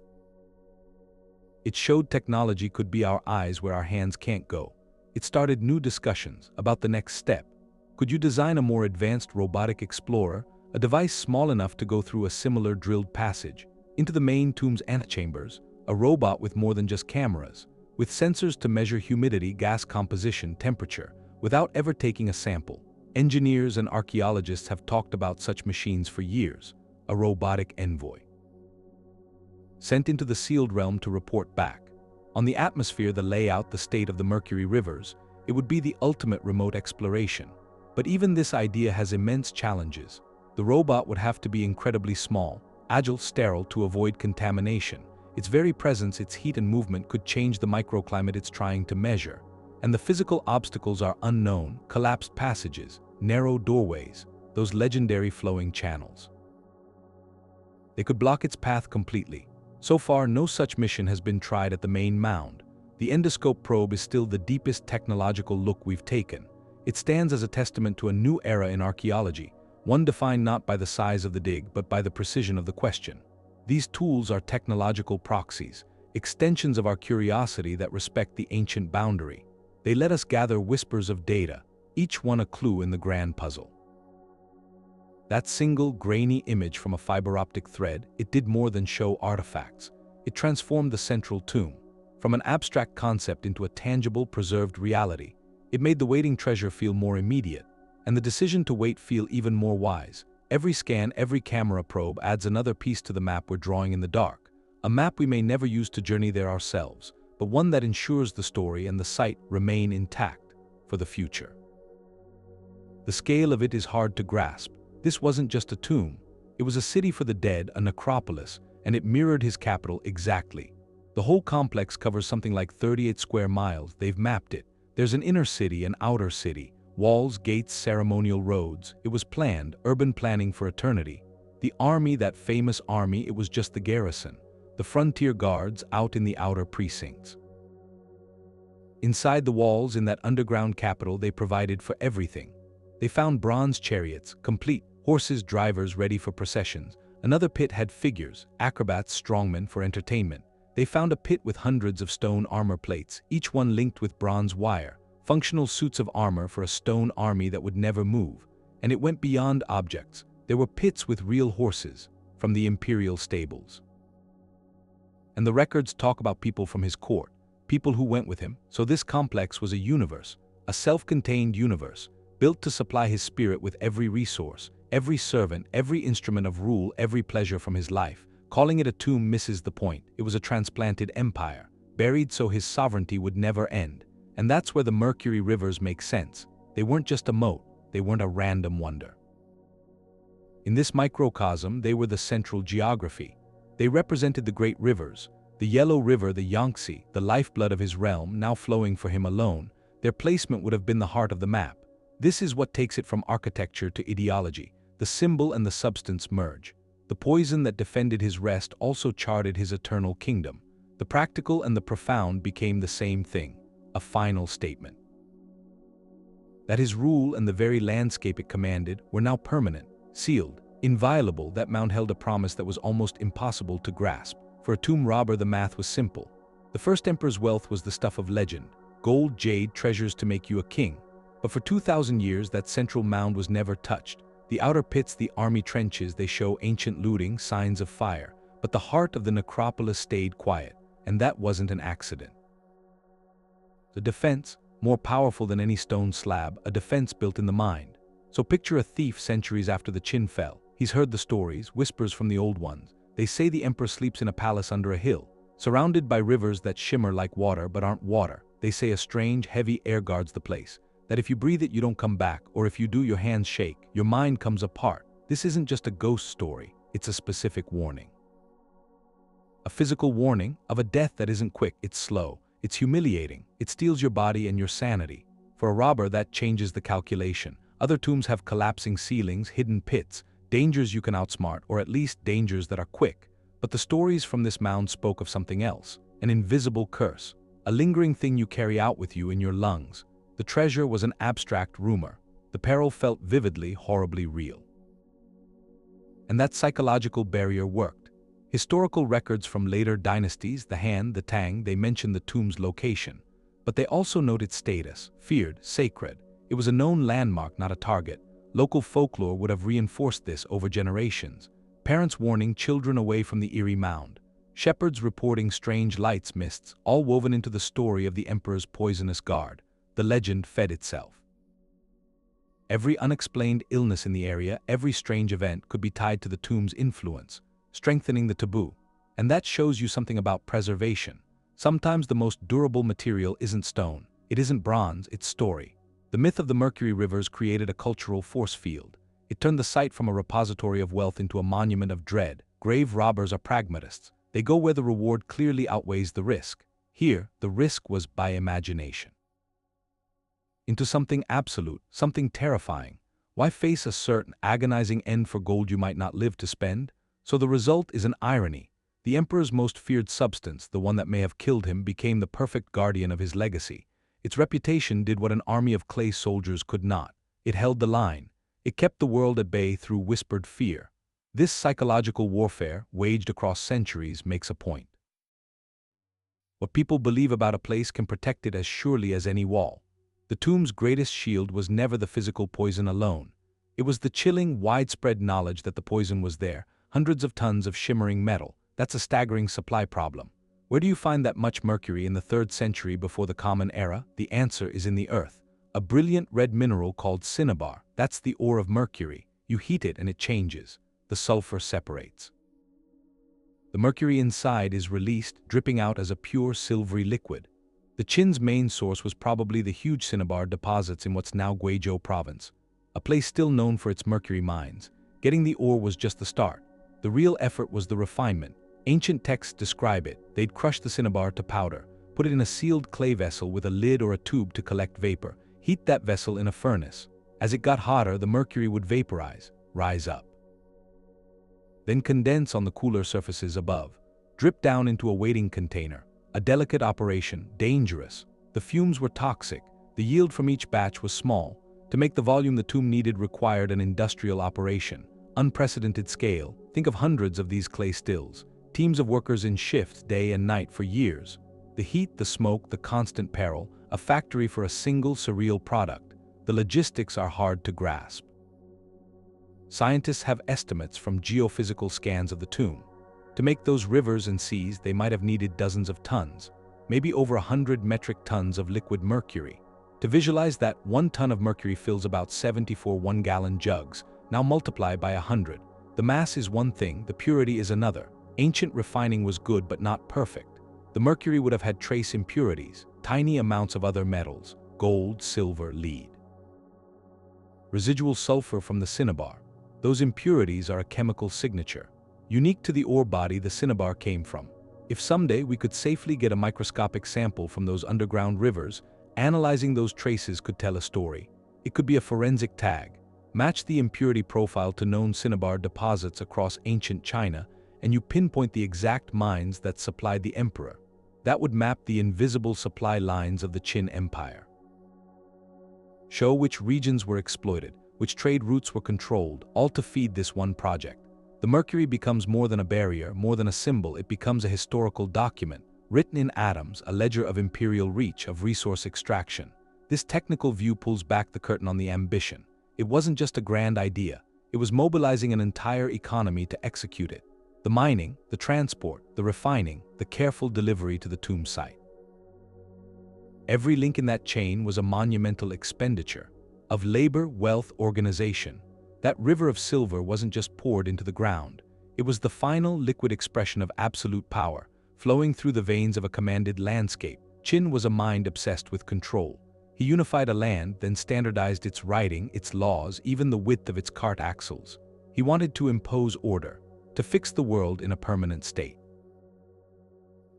It showed technology could be our eyes where our hands can't go. It started new discussions about the next step. Could you design a more advanced robotic explorer, a device small enough to go through a similar drilled passage into the main tomb's antechambers, a robot with more than just cameras, with sensors to measure humidity, gas composition, temperature, without ever taking a sample? Engineers and archaeologists have talked about such machines for years, a robotic envoy, sent into the sealed realm to report back. On the atmosphere, the layout, the state of the Mercury rivers, it would be the ultimate remote exploration. But even this idea has immense challenges. The robot would have to be incredibly small, agile, sterile to avoid contamination. Its very presence, its heat and movement could change the microclimate it's trying to measure. And the physical obstacles are unknown: collapsed passages, narrow doorways, those legendary flowing channels. They could block its path completely. So far, no such mission has been tried at the main mound. The endoscope probe is still the deepest technological look we've taken. It stands as a testament to a new era in archaeology, one defined not by the size of the dig but by the precision of the question. These tools are technological proxies, extensions of our curiosity that respect the ancient boundary. They let us gather whispers of data, each one a clue in the grand puzzle. That single, grainy image from a fiber-optic thread, it did more than show artifacts. It transformed the central tomb from an abstract concept into a tangible, preserved reality. It made the waiting treasure feel more immediate, and the decision to wait feel even more wise. Every scan, every camera probe adds another piece to the map we're drawing in the dark. A map we may never use to journey there ourselves, but one that ensures the story and the site remain intact for the future. The scale of it is hard to grasp. This wasn't just a tomb. It was a city for the dead, a necropolis, and it mirrored his capital exactly. The whole complex covers something like 38 square miles. They've mapped it. There's an inner city, an outer city, walls, gates, ceremonial roads. It was planned, urban planning for eternity. The army, that famous army, it was just the garrison. The frontier guards out in the outer precincts. Inside the walls, in that underground capital, they provided for everything. They found bronze chariots, complete, horses, drivers ready for processions. Another pit had figures, acrobats, strongmen for entertainment. They found a pit with hundreds of stone armor plates, each one linked with bronze wire, functional suits of armor for a stone army that would never move. And it went beyond objects. There were pits with real horses, from the imperial stables. And the records talk about people from his court, people who went with him. So this complex was a universe, a self-contained universe, built to supply his spirit with every resource, every servant, every instrument of rule, every pleasure from his life. Calling it a tomb misses the point. It was a transplanted empire. buried so his sovereignty would never end. And that's where the Mercury rivers make sense. They weren't just a moat, they weren't a random wonder. In this microcosm, they were the central geography. They represented the great rivers, the Yellow River, the Yangtze, the lifeblood of his realm, now flowing for him alone. Their placement would have been the heart of the map. This is what takes it from architecture to ideology. The symbol and the substance merge. The poison that defended his rest also charted his eternal kingdom. The practical and the profound became the same thing, a final statement. That his rule and the very landscape it commanded were now permanent, sealed, inviolable. That mound held a promise that was almost impossible to grasp. For a tomb robber, the math was simple. The first emperor's wealth was the stuff of legend, gold, jade, treasures to make you a king. But for 2,000 years, that central mound was never touched. The outer pits, the army trenches, they show ancient looting, signs of fire. But the heart of the necropolis stayed quiet, and that wasn't an accident. The defense, more powerful than any stone slab, a defense built in the mind. So picture a thief centuries after the Qin fell. He's heard the stories, whispers from the old ones. They say the emperor sleeps in a palace under a hill, surrounded by rivers that shimmer like water but aren't water. They say a strange, heavy air guards the place, that if you breathe it you don't come back, or if you do your hands shake, your mind comes apart. This isn't just a ghost story, it's a specific warning. A physical warning of a death that isn't quick, it's slow, it's humiliating, it steals your body and your sanity. For a robber, that changes the calculation. Other tombs have collapsing ceilings, hidden pits, dangers you can outsmart, or at least dangers that are quick. But the stories from this mound spoke of something else, an invisible curse, a lingering thing you carry out with you in your lungs. The treasure was an abstract rumor. The peril felt vividly, horribly real. And that psychological barrier worked. Historical records from later dynasties, the Han, the Tang, they mentioned the tomb's location. But they also noted status, feared, sacred. It was a known landmark, not a target. Local folklore would have reinforced this over generations. Parents warning children away from the eerie mound. Shepherds reporting strange lights, mists, all woven into the story of the emperor's poisonous guard. The legend fed itself. Every unexplained illness in the area, every strange event could be tied to the tomb's influence, strengthening the taboo. And that shows you something about preservation. Sometimes the most durable material isn't stone, it isn't bronze, it's story. The myth of the Mercury rivers created a cultural force field. It turned the site from a repository of wealth into a monument of dread. Grave robbers are pragmatists. They go where the reward clearly outweighs the risk. Here, the risk was by imagination. Into something absolute, something terrifying. Why face a certain, agonizing end for gold you might not live to spend? So the result is an irony. The emperor's most feared substance, the one that may have killed him, became the perfect guardian of his legacy. Its reputation did what an army of clay soldiers could not. It held the line. It kept the world at bay through whispered fear. This psychological warfare, waged across centuries, makes a point. What people believe about a place can protect it as surely as any wall. The tomb's greatest shield was never the physical poison alone. It was the chilling, widespread knowledge that the poison was there, hundreds of tons of shimmering metal. That's a staggering supply problem. Where do you find that much mercury in the 3rd century before the Common Era? The answer is in the earth. A brilliant red mineral called cinnabar. That's the ore of mercury. You heat it and it changes. The sulfur separates. The mercury inside is released, dripping out as a pure silvery liquid. The Qin's main source was probably the huge cinnabar deposits in what's now Guizhou province, a place still known for its mercury mines. Getting the ore was just the start. The real effort was the refinement. Ancient texts describe it. They'd crush the cinnabar to powder, put it in a sealed clay vessel with a lid or a tube to collect vapor, heat that vessel in a furnace. As it got hotter, the mercury would vaporize, rise up. Then condense on the cooler surfaces above, drip down into a waiting container. A delicate operation, dangerous. The fumes were toxic. The yield from each batch was small. To make the volume the tomb needed required an industrial operation. Unprecedented scale. Think of hundreds of these clay stills. Teams of workers in shifts, day and night for years. The heat, the smoke, the constant peril, a factory for a single surreal product. The logistics are hard to grasp. Scientists have estimates from geophysical scans of the tomb. To make those rivers and seas, they might have needed dozens of tons, maybe over 100 metric tons of liquid mercury. To visualize that, 1 ton of mercury fills about 74 1-gallon jugs. Now multiply by 100. The mass is one thing, the purity is another. Ancient refining was good but not perfect. The mercury would have had trace impurities, tiny amounts of other metals, gold, silver, lead. Residual sulfur from the cinnabar. Those impurities are a chemical signature, unique to the ore body the cinnabar came from. If someday we could safely get a microscopic sample from those underground rivers, analyzing those traces could tell a story. It could be a forensic tag, match the impurity profile to known cinnabar deposits across ancient China, and you pinpoint the exact mines that supplied the emperor. That would map the invisible supply lines of the Qin Empire. Show which regions were exploited, which trade routes were controlled, all to feed this one project. The mercury becomes more than a barrier, more than a symbol. It becomes a historical document, written in atoms, a ledger of imperial reach, of resource extraction. This technical view pulls back the curtain on the ambition. It wasn't just a grand idea. It was mobilizing an entire economy to execute it. The mining, the transport, the refining, the careful delivery to the tomb site. Every link in that chain was a monumental expenditure of labor, wealth, organization. That river of silver wasn't just poured into the ground. It was the final liquid expression of absolute power, flowing through the veins of a commanded landscape. Qin was a mind obsessed with control. He unified a land, then standardized its writing, its laws, even the width of its cart axles. He wanted to impose order, to fix the world in a permanent state.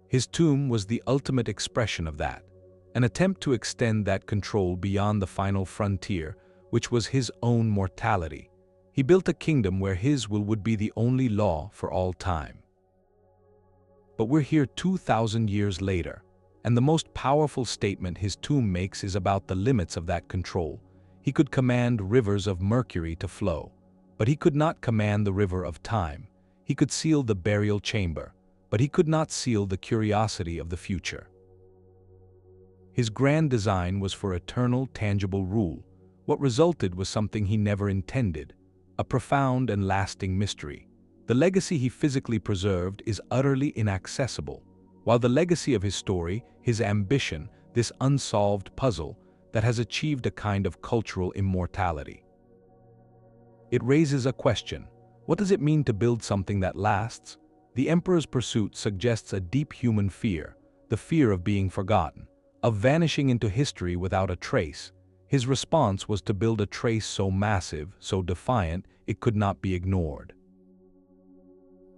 His tomb was the ultimate expression of that, an attempt to extend that control beyond the final frontier, which was his own mortality. He built a kingdom where his will would be the only law for all time. But we're here 2,000 years later, and the most powerful statement his tomb makes is about the limits of that control. He could command rivers of mercury to flow, but he could not command the river of time. He could seal the burial chamber, but he could not seal the curiosity of the future. His grand design was for eternal, tangible rule. What resulted was something he never intended, a profound and lasting mystery. The legacy he physically preserved is utterly inaccessible, while the legacy of his story, his ambition, this unsolved puzzle that has achieved a kind of cultural immortality. It raises a question. What does it mean to build something that lasts? The emperor's pursuit suggests a deep human fear, the fear of being forgotten, of vanishing into history without a trace. His response was to build a trace so massive, so defiant, it could not be ignored.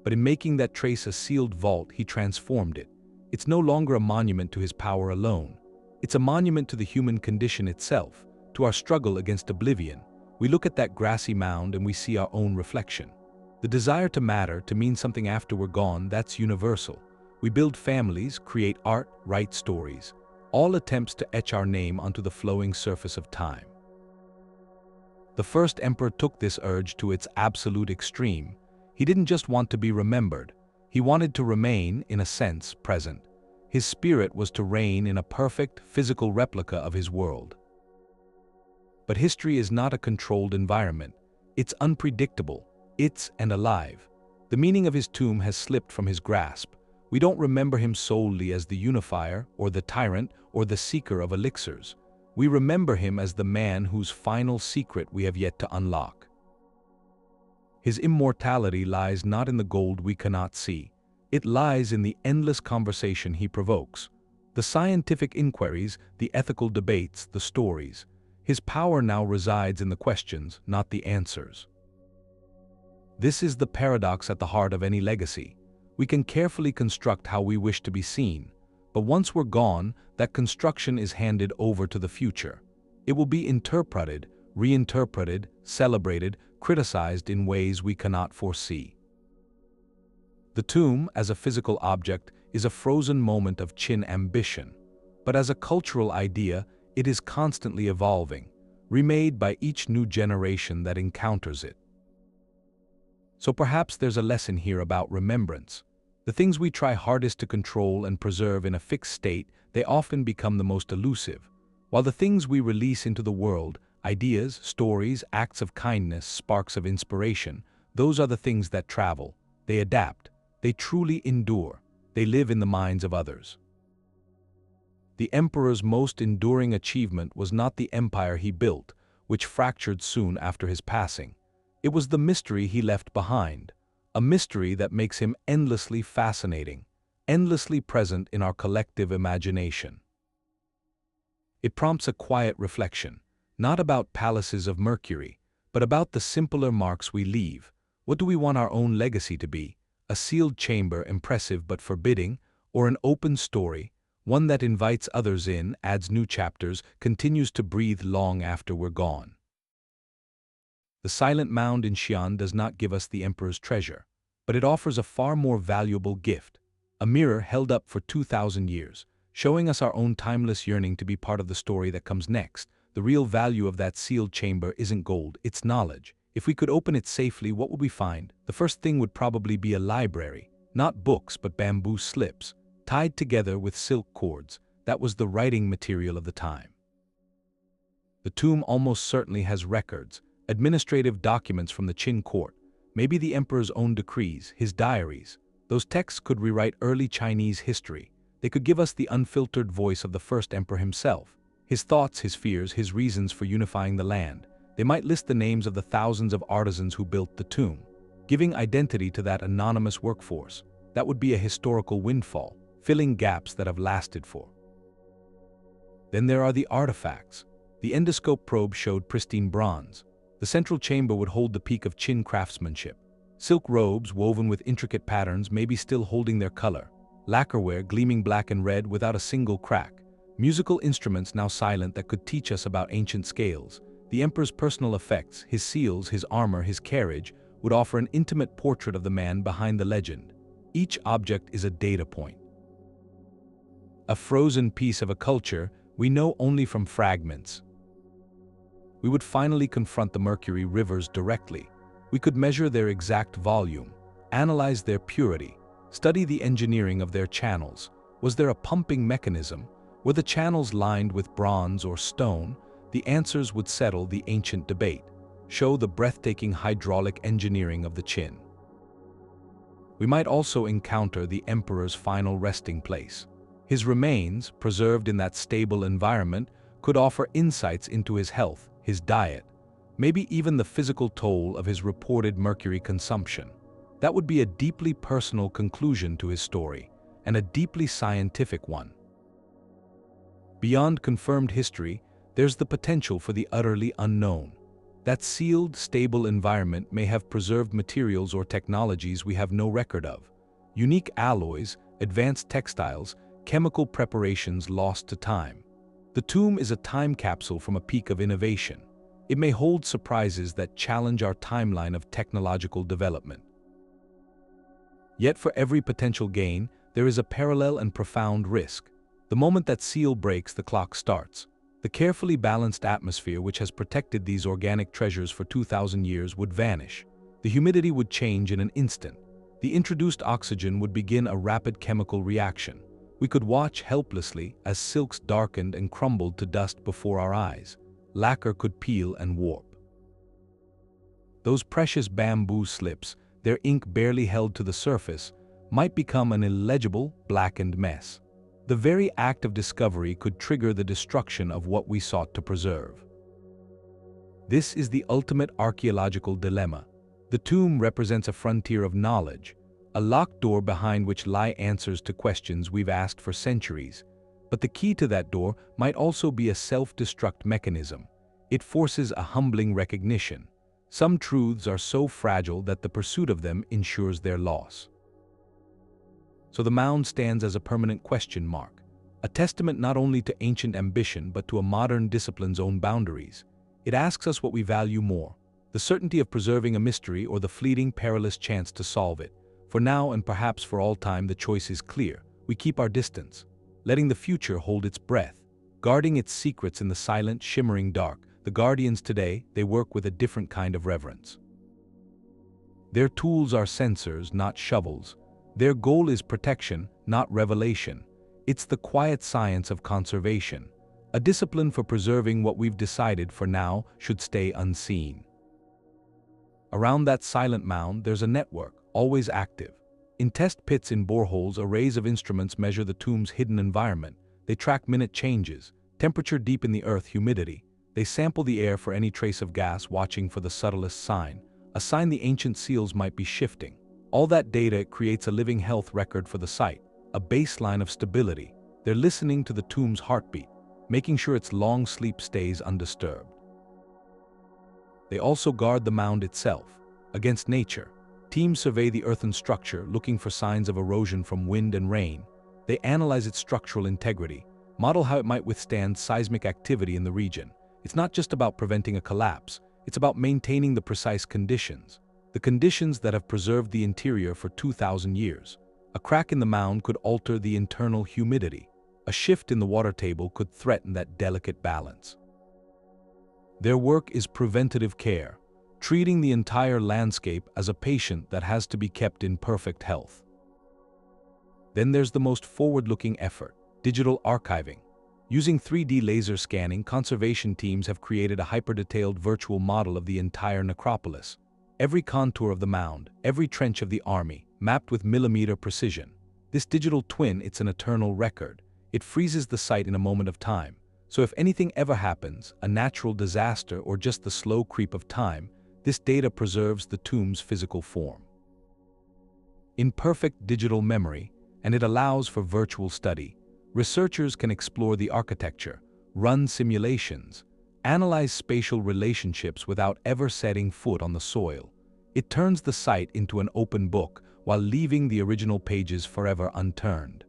But in making that trace a sealed vault, he transformed it. It's no longer a monument to his power alone. It's a monument to the human condition itself, to our struggle against oblivion. We look at that grassy mound and we see our own reflection. The desire to matter, to mean something after we're gone, that's universal. We build families, create art, write stories, all attempts to etch our name onto the flowing surface of time. The first emperor took this urge to its absolute extreme. He didn't just want to be remembered. He wanted to remain, in a sense, present. His spirit was to reign in a perfect, physical replica of his world. But history is not a controlled environment. It's unpredictable. It's and alive. The meaning of his tomb has slipped from his grasp. We don't remember him solely as the unifier, or the tyrant, or the seeker of elixirs. We remember him as the man whose final secret we have yet to unlock. His immortality lies not in the gold we cannot see. It lies in the endless conversation he provokes. The scientific inquiries, the ethical debates, the stories. His power now resides in the questions, not the answers. This is the paradox at the heart of any legacy. We can carefully construct how we wish to be seen, but once we're gone, that construction is handed over to the future. It will be interpreted, reinterpreted, celebrated, criticized in ways we cannot foresee. The tomb, as a physical object, is a frozen moment of Qin ambition, but as a cultural idea, it is constantly evolving, remade by each new generation that encounters it. So perhaps there's a lesson here about remembrance. The things we try hardest to control and preserve in a fixed state, they often become the most elusive, while the things we release into the world, ideas, stories, acts of kindness, sparks of inspiration, those are the things that travel. They adapt. They truly endure. They live in the minds of others. The emperor's most enduring achievement was not the empire he built, which fractured soon after his passing. It was the mystery he left behind, a mystery that makes him endlessly fascinating, endlessly present in our collective imagination. It prompts a quiet reflection, not about palaces of Mercury, but about the simpler marks we leave. What do we want our own legacy to be? A sealed chamber, impressive but forbidding, or an open story, one that invites others in, adds new chapters, continues to breathe long after we're gone? The silent mound in Qian does not give us the emperor's treasure, but it offers a far more valuable gift, a mirror held up for 2,000 years, showing us our own timeless yearning to be part of the story that comes next. The real value of that sealed chamber isn't gold, it's knowledge. If we could open it safely, what would we find? The first thing would probably be a library, not books but bamboo slips, tied together with silk cords. That was the writing material of the time. The tomb almost certainly has records, administrative documents from the Qin court, maybe the emperor's own decrees, his diaries. Those texts could rewrite early Chinese history. They could give us the unfiltered voice of the first emperor himself, his thoughts, his fears, his reasons for unifying the land. They might list the names of the thousands of artisans who built the tomb, giving identity to that anonymous workforce. That would be a historical windfall, filling gaps that have lasted for. Then there are the artifacts. The endoscope probe showed pristine bronze. The central chamber would hold the peak of Qin craftsmanship. Silk robes woven with intricate patterns, maybe still holding their color. Lacquerware gleaming black and red without a single crack. Musical instruments now silent that could teach us about ancient scales. The emperor's personal effects, his seals, his armor, his carriage, would offer an intimate portrait of the man behind the legend. Each object is a data point, a frozen piece of a culture we know only from fragments. We would finally confront the Mercury rivers directly. We could measure their exact volume, analyze their purity, study the engineering of their channels. Was there a pumping mechanism? Were the channels lined with bronze or stone? The answers would settle the ancient debate, show the breathtaking hydraulic engineering of the Qin. We might also encounter the emperor's final resting place. His remains, preserved in that stable environment, could offer insights into his health, his diet, maybe even the physical toll of his reported mercury consumption. That would be a deeply personal conclusion to his story, and a deeply scientific one. Beyond confirmed history, there's the potential for the utterly unknown. That sealed, stable environment may have preserved materials or technologies we have no record of. Unique alloys, advanced textiles, chemical preparations lost to time. The tomb is a time capsule from a peak of innovation. It may hold surprises that challenge our timeline of technological development. Yet for every potential gain, there is a parallel and profound risk. The moment that seal breaks, the clock starts. The carefully balanced atmosphere which has protected these organic treasures for 2,000 years would vanish. The humidity would change in an instant. The introduced oxygen would begin a rapid chemical reaction. We could watch helplessly as silks darkened and crumbled to dust before our eyes. Lacquer could peel and warp. Those precious bamboo slips, their ink barely held to the surface, might become an illegible, blackened mess. The very act of discovery could trigger the destruction of what we sought to preserve. This is the ultimate archaeological dilemma. The tomb represents a frontier of knowledge, a locked door behind which lie answers to questions we've asked for centuries. But the key to that door might also be a self-destruct mechanism. It forces a humbling recognition. Some truths are so fragile that the pursuit of them ensures their loss. So the mound stands as a permanent question mark, a testament not only to ancient ambition but to a modern discipline's own boundaries. It asks us what we value more, the certainty of preserving a mystery or the fleeting, perilous chance to solve it. For now and perhaps for all time, the choice is clear. We keep our distance, letting the future hold its breath, guarding its secrets in the silent, shimmering dark. The guardians today, they work with a different kind of reverence. Their tools are sensors, not shovels. Their goal is protection, not revelation. It's the quiet science of conservation, a discipline for preserving what we've decided for now should stay unseen. Around that silent mound, there's a network, always active. In test pits in boreholes, arrays of instruments measure the tomb's hidden environment. They track minute changes, temperature deep in the earth, humidity. They sample the air for any trace of gas, watching for the subtlest sign, a sign the ancient seals might be shifting. All that data creates a living health record for the site, a baseline of stability. They're listening to the tomb's heartbeat, making sure its long sleep stays undisturbed. They also guard the mound itself against nature. Teams survey the earthen structure, looking for signs of erosion from wind and rain. They analyze its structural integrity, model how it might withstand seismic activity in the region. It's not just about preventing a collapse, it's about maintaining the precise conditions. The conditions that have preserved the interior for 2,000 years. A crack in the mound could alter the internal humidity. A shift in the water table could threaten that delicate balance. Their work is preventative care, treating the entire landscape as a patient that has to be kept in perfect health. Then there's the most forward-looking effort, digital archiving. Using 3D laser scanning, conservation teams have created a hyper-detailed virtual model of the entire necropolis. Every contour of the mound, every trench of the army, mapped with millimeter precision. This digital twin, it's an eternal record. It freezes the site in a moment of time. So if anything ever happens, a natural disaster or just the slow creep of time, this data preserves the tomb's physical form. In perfect digital memory, and it allows for virtual study, researchers can explore the architecture, run simulations, analyze spatial relationships without ever setting foot on the soil. It turns the site into an open book while leaving the original pages forever unturned.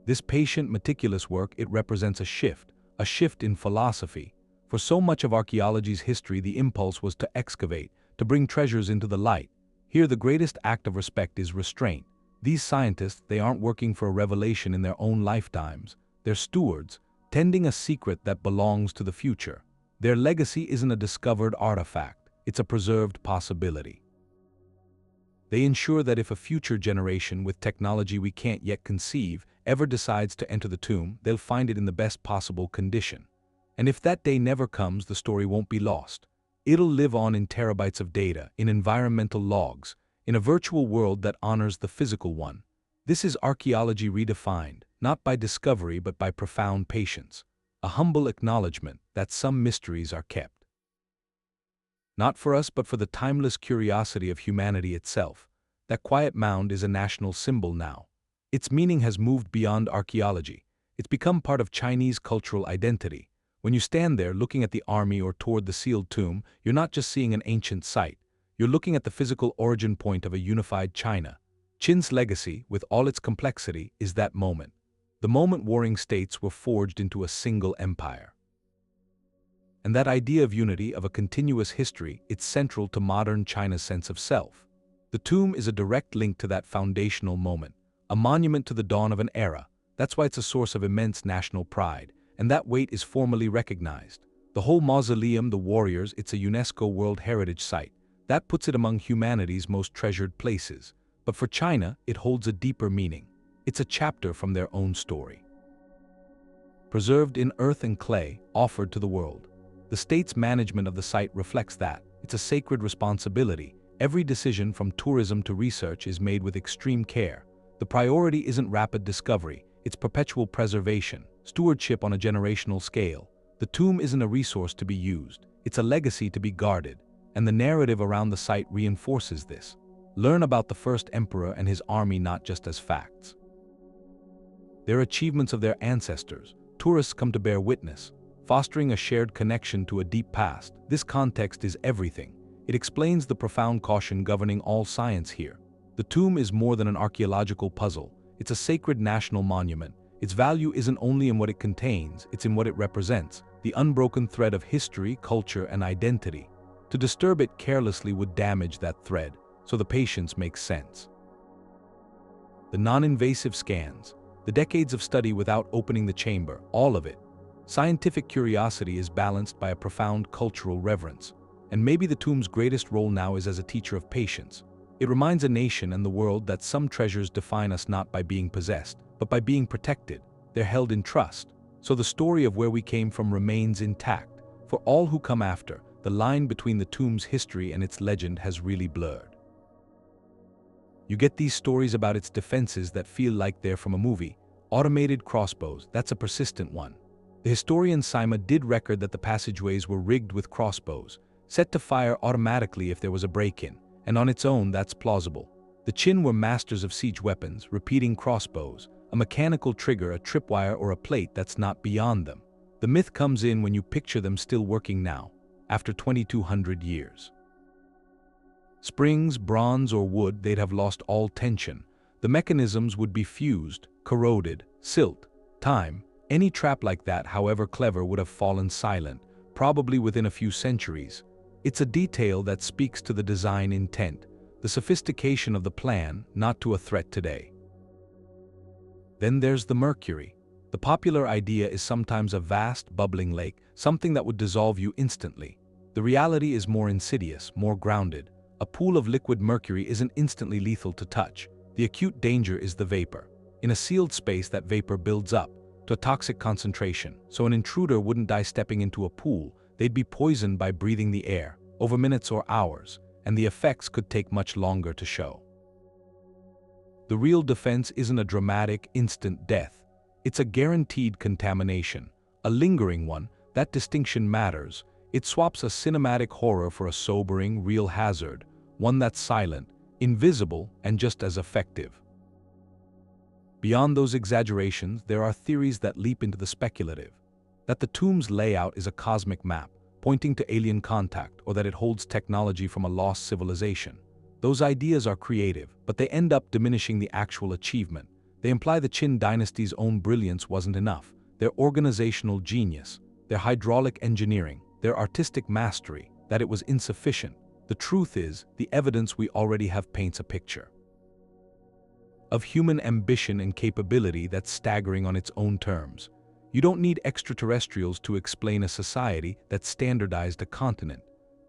This patient, meticulous work, it represents a shift in philosophy. For so much of archaeology's history, the impulse was to excavate, to bring treasures into the light. Here, the greatest act of respect is restraint. These scientists, they aren't working for a revelation in their own lifetimes. They're stewards, tending a secret that belongs to the future. Their legacy isn't a discovered artifact, it's a preserved possibility. They ensure that if a future generation with technology we can't yet conceive ever decides to enter the tomb, they'll find it in the best possible condition. And if that day never comes, the story won't be lost. It'll live on in terabytes of data, in environmental logs, in a virtual world that honors the physical one. This is archaeology redefined, not by discovery but by profound patience. A humble acknowledgement that some mysteries are kept. Not for us but for the timeless curiosity of humanity itself. That quiet mound is a national symbol now. Its meaning has moved beyond archaeology. It's become part of Chinese cultural identity. When you stand there looking at the army or toward the sealed tomb, you're not just seeing an ancient site. You're looking at the physical origin point of a unified China. Qin's legacy, with all its complexity, is that moment. The moment warring states were forged into a single empire. And that idea of unity, of a continuous history, it's central to modern China's sense of self. The tomb is a direct link to that foundational moment, a monument to the dawn of an era. That's why it's a source of immense national pride, and that weight is formally recognized. The whole mausoleum, the warriors, it's a UNESCO World Heritage Site. That puts it among humanity's most treasured places. But for China, it holds a deeper meaning. It's a chapter from their own story. Preserved in earth and clay, offered to the world. The state's management of the site reflects that. It's a sacred responsibility. Every decision from tourism to research is made with extreme care. The priority isn't rapid discovery, it's perpetual preservation, stewardship on a generational scale. The tomb isn't a resource to be used, it's a legacy to be guarded, and the narrative around the site reinforces this. Learn about the first emperor and his army not just as facts. They're achievements of their ancestors. Tourists come to bear witness, fostering a shared connection to a deep past. This context is everything. It explains the profound caution governing all science here. The tomb is more than an archaeological puzzle. It's a sacred national monument. Its value isn't only in what it contains, it's in what it represents, the unbroken thread of history, culture, and identity. To disturb it carelessly would damage that thread, so the patience makes sense. The non-invasive scans, the decades of study without opening the chamber, all of it. Scientific curiosity is balanced by a profound cultural reverence. And maybe the tomb's greatest role now is as a teacher of patience. It reminds a nation and the world that some treasures define us not by being possessed, but by being protected. They're held in trust. So the story of where we came from remains intact. For all who come after, the line between the tomb's history and its legend has really blurred. You get these stories about its defenses that feel like they're from a movie. Automated crossbows, that's a persistent one. The historian Sima did record that the passageways were rigged with crossbows, set to fire automatically if there was a break-in, and on its own that's plausible. The The Qin were masters of siege weapons, repeating crossbows, a mechanical trigger, a tripwire, or a plate that's not beyond them. The myth comes in when you picture them still working now, after 2,200 years. Springs, bronze, or wood, they'd have lost all tension. The mechanisms would be fused, corroded, silt, time. Any trap like that, however clever, would have fallen silent, probably within a few centuries. It's a detail that speaks to the design intent, the sophistication of the plan, not to a threat today. Then there's the Mercury. The popular idea is sometimes a vast, bubbling lake, something that would dissolve you instantly. The reality is more insidious, more grounded. A pool of liquid mercury isn't instantly lethal to touch. The acute danger is the vapor. In a sealed space, that vapor builds up to a toxic concentration, so an intruder wouldn't die stepping into a pool. They'd be poisoned by breathing the air, over minutes or hours, and the effects could take much longer to show. The real defense isn't a dramatic, instant death. It's a guaranteed contamination, a lingering one. That distinction matters. It swaps a cinematic horror for a sobering, real hazard, one that's silent, invisible, and just as effective. Beyond those exaggerations, there are theories that leap into the speculative. That the tomb's layout is a cosmic map, pointing to alien contact, or that it holds technology from a lost civilization. Those ideas are creative, but they end up diminishing the actual achievement. They imply the Qin dynasty's own brilliance wasn't enough, their organizational genius, their hydraulic engineering, their artistic mastery, that it was insufficient. The truth is, the evidence we already have paints a picture of human ambition and capability that's staggering on its own terms. You don't need extraterrestrials to explain a society that standardized a continent,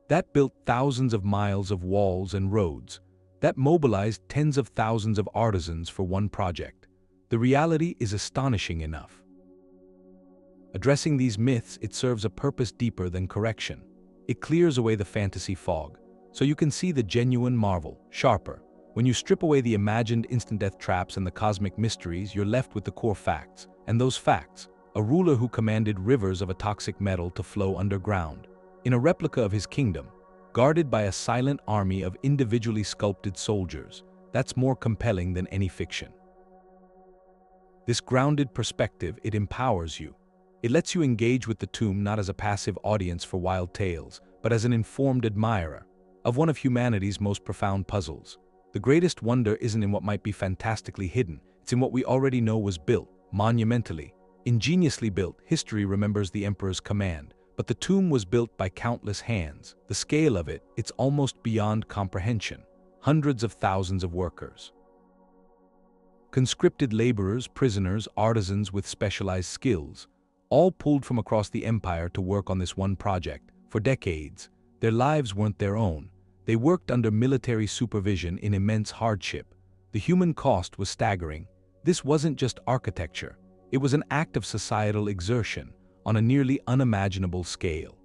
that built thousands of miles of walls and roads, that mobilized tens of thousands of artisans for one project. The reality is astonishing enough. Addressing these myths, it serves a purpose deeper than correction. It clears away the fantasy fog, so you can see the genuine marvel, sharper. When you strip away the imagined instant death traps and the cosmic mysteries, you're left with the core facts. And those facts: a ruler who commanded rivers of a toxic metal to flow underground, in a replica of his kingdom, guarded by a silent army of individually sculpted soldiers. That's more compelling than any fiction. This grounded perspective, it empowers you. It lets you engage with the tomb not as a passive audience for wild tales, but as an informed admirer of one of humanity's most profound puzzles. The greatest wonder isn't in what might be fantastically hidden, it's in what we already know was built, monumentally, ingeniously built. History remembers the emperor's command, but the tomb was built by countless hands. The scale of it, it's almost beyond comprehension. Hundreds of thousands of workers. Conscripted laborers, prisoners, artisans with specialized skills, all pulled from across the empire to work on this one project. For decades, their lives weren't their own. They worked under military supervision in immense hardship. The human cost was staggering. This wasn't just architecture. It was an act of societal exertion on a nearly unimaginable scale.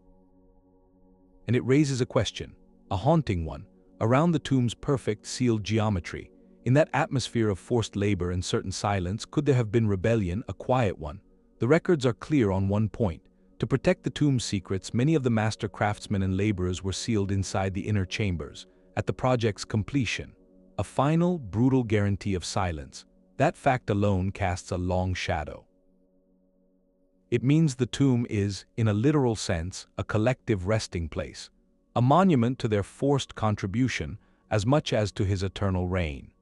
And it raises a question, a haunting one, around the tomb's perfect sealed geometry. In that atmosphere of forced labor and certain silence, could there have been rebellion, a quiet one? The records are clear on one point. To protect the tomb's secrets, many of the master craftsmen and laborers were sealed inside the inner chambers. At the project's completion, a final, brutal guarantee of silence. That fact alone casts a long shadow. It means the tomb is, in a literal sense, a collective resting place, a monument to their forced contribution as much as to his eternal reign.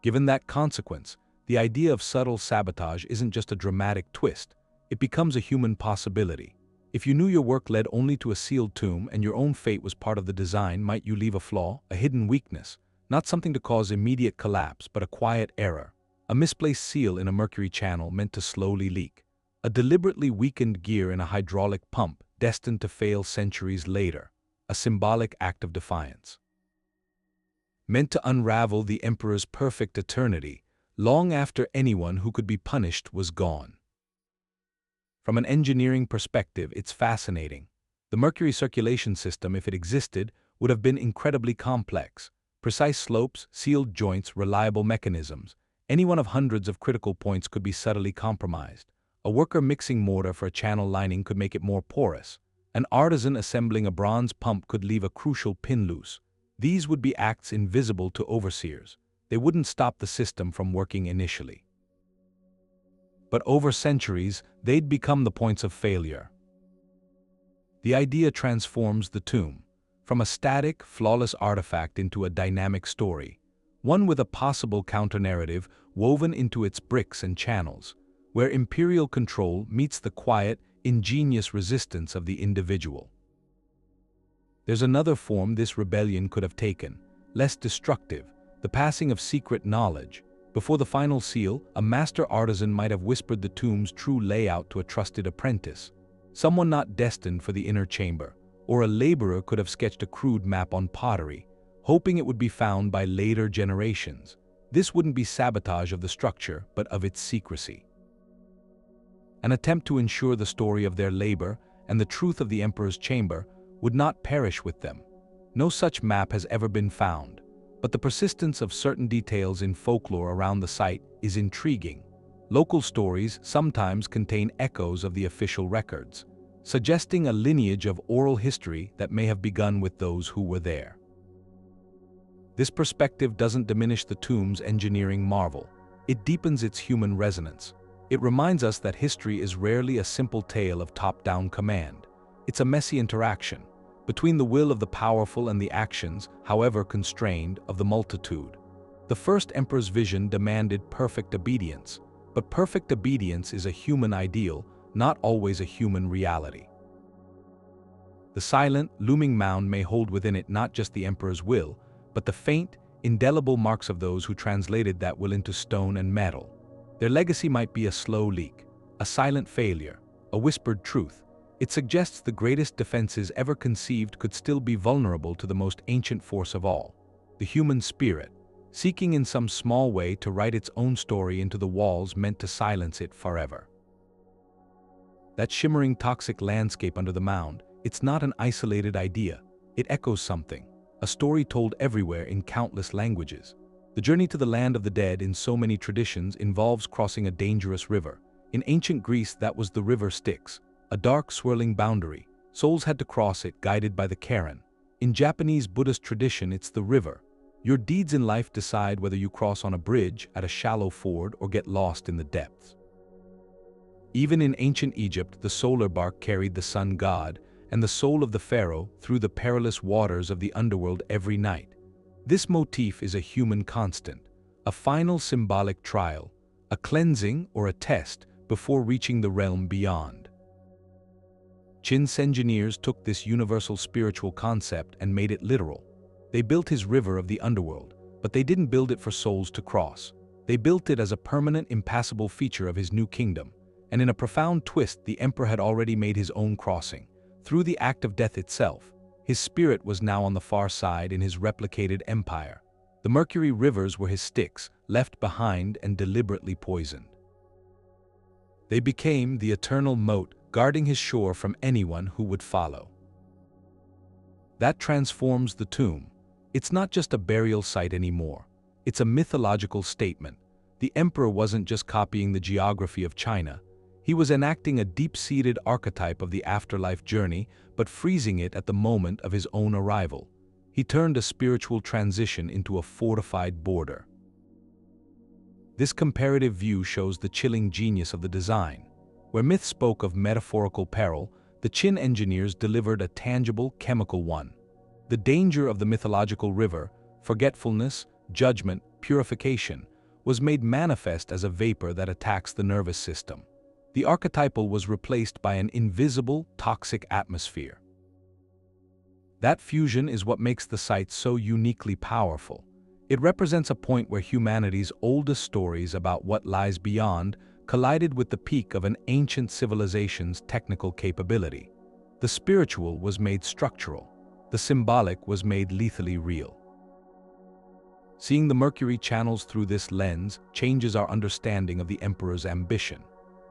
Given that consequence, the idea of subtle sabotage isn't just a dramatic twist. It becomes a human possibility. If you knew your work led only to a sealed tomb and your own fate was part of the design, might you leave a flaw, a hidden weakness, not something to cause immediate collapse, but a quiet error, a misplaced seal in a mercury channel meant to slowly leak, a deliberately weakened gear in a hydraulic pump destined to fail centuries later, a symbolic act of defiance, meant to unravel the emperor's perfect eternity long after anyone who could be punished was gone. From an engineering perspective, it's fascinating. The mercury circulation system, if it existed, would have been incredibly complex. Precise slopes, sealed joints, reliable mechanisms. Any one of hundreds of critical points could be subtly compromised. A worker mixing mortar for a channel lining could make it more porous. An artisan assembling a bronze pump could leave a crucial pin loose. These would be acts invisible to overseers. They wouldn't stop the system from working initially. But over centuries, they'd become the points of failure. The idea transforms the tomb, from a static, flawless artifact into a dynamic story, one with a possible counter-narrative woven into its bricks and channels, where imperial control meets the quiet, ingenious resistance of the individual. There's another form this rebellion could have taken, less destructive, the passing of secret knowledge. Before the final seal, a master artisan might have whispered the tomb's true layout to a trusted apprentice, someone not destined for the inner chamber, or a laborer could have sketched a crude map on pottery, hoping it would be found by later generations. This wouldn't be sabotage of the structure, but of its secrecy. An attempt to ensure the story of their labor and the truth of the emperor's chamber would not perish with them. No such map has ever been found, but the persistence of certain details in folklore around the site is intriguing. Local stories sometimes contain echoes of the official records, suggesting a lineage of oral history that may have begun with those who were there. This perspective doesn't diminish the tomb's engineering marvel. It deepens its human resonance. It reminds us that history is rarely a simple tale of top-down command. It's a messy interaction between the will of the powerful and the actions, however constrained, of the multitude. The first emperor's vision demanded perfect obedience, but perfect obedience is a human ideal, not always a human reality. The silent, looming mound may hold within it not just the emperor's will, but the faint, indelible marks of those who translated that will into stone and metal. Their legacy might be a slow leak, a silent failure, a whispered truth. It suggests the greatest defenses ever conceived could still be vulnerable to the most ancient force of all, the human spirit, seeking in some small way to write its own story into the walls meant to silence it forever. That shimmering toxic landscape under the mound, it's not an isolated idea. It echoes something, a story told everywhere in countless languages. The journey to the land of the dead in so many traditions involves crossing a dangerous river. In ancient Greece, that was the river Styx, a dark, swirling boundary. Souls had to cross it, guided by the Karen. In Japanese Buddhist tradition, it's the river. Your deeds in life decide whether you cross on a bridge, at a shallow ford, or get lost in the depths. Even in ancient Egypt, the solar bark carried the sun god and the soul of the pharaoh through the perilous waters of the underworld every night. This motif is a human constant, a final symbolic trial, a cleansing or a test before reaching the realm beyond. Qin's engineers took this universal spiritual concept and made it literal. They built his river of the underworld, but they didn't build it for souls to cross. They built it as a permanent, impassable feature of his new kingdom. And in a profound twist, the emperor had already made his own crossing. Through the act of death itself, his spirit was now on the far side in his replicated empire. The Mercury rivers were his Styx, left behind and deliberately poisoned. They became the eternal moat, guarding his shore from anyone who would follow. That transforms the tomb. It's not just a burial site anymore. It's a mythological statement. The emperor wasn't just copying the geography of China. He was enacting a deep-seated archetype of the afterlife journey, but freezing it at the moment of his own arrival. He turned a spiritual transition into a fortified border. This comparative view shows the chilling genius of the design. Where myth spoke of metaphorical peril, the Qin engineers delivered a tangible, chemical one. The danger of the mythological river, forgetfulness, judgment, purification, was made manifest as a vapor that attacks the nervous system. The archetypal was replaced by an invisible, toxic atmosphere. That fusion is what makes the site so uniquely powerful. It represents a point where humanity's oldest stories about what lies beyond collided with the peak of an ancient civilization's technical capability. The spiritual was made structural. The symbolic was made lethally real. Seeing the Mercury channels through this lens changes our understanding of the emperor's ambition.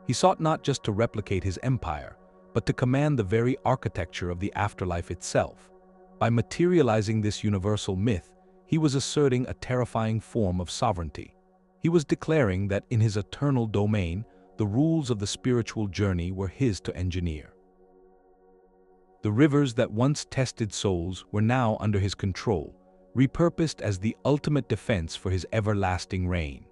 He sought not just to replicate his empire, but to command the very architecture of the afterlife itself. By materializing this universal myth, he was asserting a terrifying form of sovereignty. He was declaring that in his eternal domain, the rules of the spiritual journey were his to engineer. The rivers that once tested souls were now under his control, repurposed as the ultimate defense for his everlasting reign.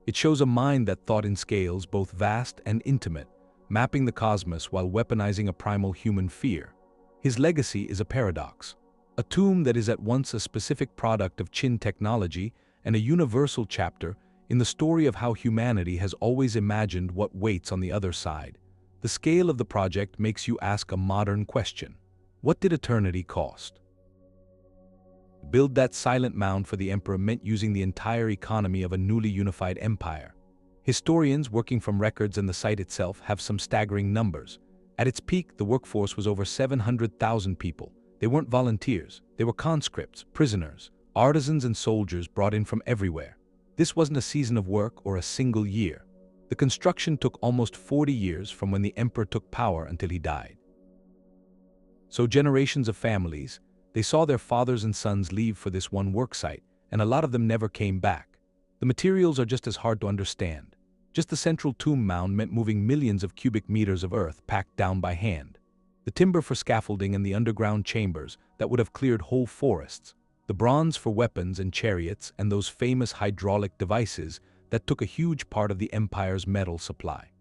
It shows a mind that thought in scales both vast and intimate, mapping the cosmos while weaponizing a primal human fear. His legacy is a paradox, a tomb that is at once a specific product of Qin technology and a universal chapter in the story of how humanity has always imagined what waits on the other side. The scale of the project makes you ask a modern question. What did eternity cost? Build that silent mound for the emperor meant using the entire economy of a newly unified empire. Historians working from records and the site itself have some staggering numbers. At its peak, the workforce was over 700,000 people. They weren't volunteers, they were conscripts, prisoners, artisans and soldiers brought in from everywhere. This wasn't a season of work or a single year. The construction took almost 40 years from when the emperor took power until he died. So generations of families, they saw their fathers and sons leave for this one worksite, and a lot of them never came back. The materials are just as hard to understand. Just the central tomb mound meant moving millions of cubic meters of earth packed down by hand. The timber for scaffolding and the underground chambers that would have cleared whole forests. The bronze for weapons and chariots and those famous hydraulic devices that took a huge part of the empire's metal supply.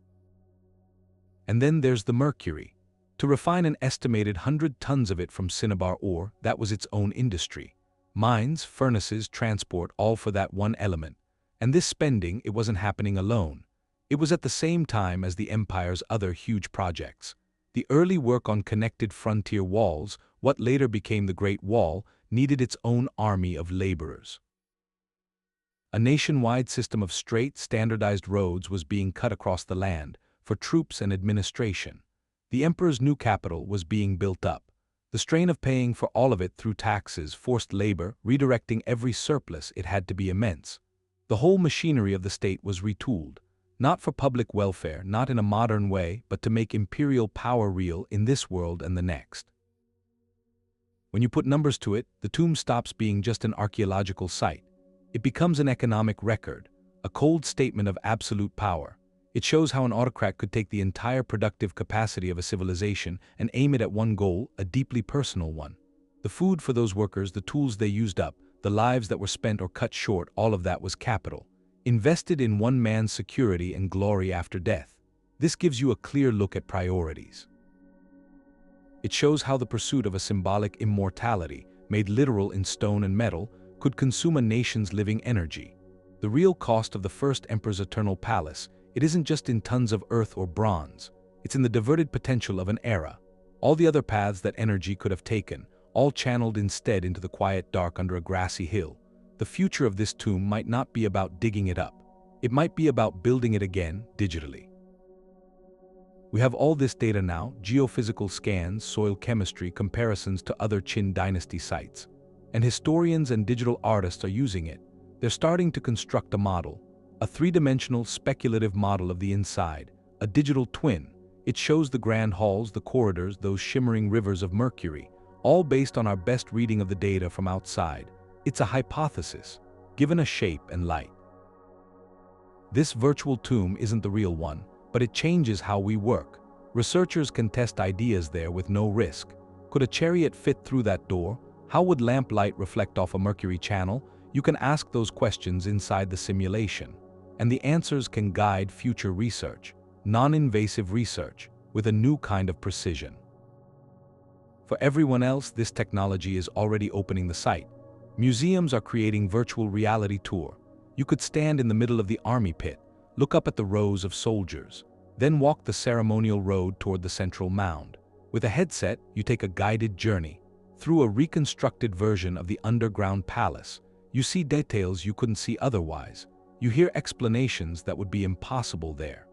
And then there's the mercury. To refine an estimated 100 tons of it from cinnabar ore, that was its own industry. Mines, furnaces, transport, all for that one element. And this spending, it wasn't happening alone. It was at the same time as the empire's other huge projects. The early work on connected frontier walls, what later became the Great Wall, needed its own army of laborers. A nationwide system of straight, standardized roads was being cut across the land for troops and administration. The emperor's new capital was being built up. The strain of paying for all of it through taxes, forced labor, redirecting every surplus, it had to be immense. The whole machinery of the state was retooled, not for public welfare, not in a modern way, but to make imperial power real in this world and the next. When you put numbers to it, the tomb stops being just an archaeological site. It becomes an economic record, a cold statement of absolute power. It shows how an autocrat could take the entire productive capacity of a civilization and aim it at one goal, a deeply personal one. The food for those workers, the tools they used up, the lives that were spent or cut short, all of that was capital, invested in one man's security and glory after death. This gives you a clear look at priorities. It shows how the pursuit of a symbolic immortality, made literal in stone and metal, could consume a nation's living energy. The real cost of the first emperor's eternal palace, it isn't just in tons of earth or bronze, it's in the diverted potential of an era. All the other paths that energy could have taken, all channeled instead into the quiet dark under a grassy hill. The future of this tomb might not be about digging it up. It might be about building it again, digitally. We have all this data now, geophysical scans, soil chemistry, comparisons to other Qin dynasty sites. And historians and digital artists are using it. They're starting to construct a model, a three-dimensional speculative model of the inside, a digital twin. It shows the grand halls, the corridors, those shimmering rivers of Mercury, all based on our best reading of the data from outside. It's a hypothesis, given a shape and light. This virtual tomb isn't the real one, but it changes how we work. Researchers can test ideas there with no risk. Could a chariot fit through that door? How would lamplight reflect off a Mercury channel? You can ask those questions inside the simulation, and the answers can guide future research, non-invasive research, with a new kind of precision. For everyone else, this technology is already opening the site. Museums are creating virtual reality tour. You could stand in the middle of the army pit, look up at the rows of soldiers, then walk the ceremonial road toward the central mound. With a headset, you take a guided journey through a reconstructed version of the underground palace. You see details you couldn't see otherwise. You hear explanations that would be impossible there.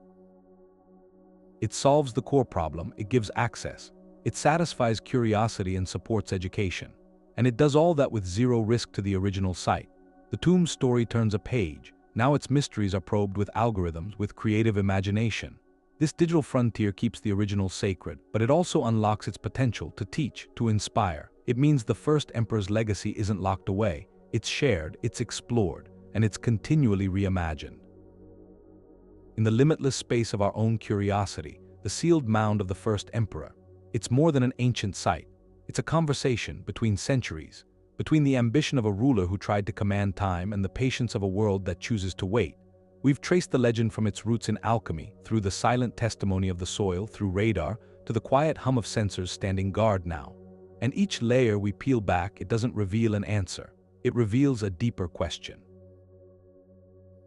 It solves the core problem, it gives access. It satisfies curiosity and supports education. And it does all that with zero risk to the original site. The tomb's story turns a page. Now its mysteries are probed with algorithms, with creative imagination. This digital frontier keeps the original sacred, but it also unlocks its potential to teach, to inspire. It means the first emperor's legacy isn't locked away. It's shared, it's explored, and it's continually reimagined. In the limitless space of our own curiosity, the sealed mound of the first emperor, it's more than an ancient site. It's a conversation between centuries, Between the ambition of a ruler who tried to command time and the patience of a world that chooses to wait, we've traced the legend from its roots in alchemy, through the silent testimony of the soil, through radar, to the quiet hum of sensors standing guard now. And each layer we peel back, it doesn't reveal an answer. It reveals a deeper question.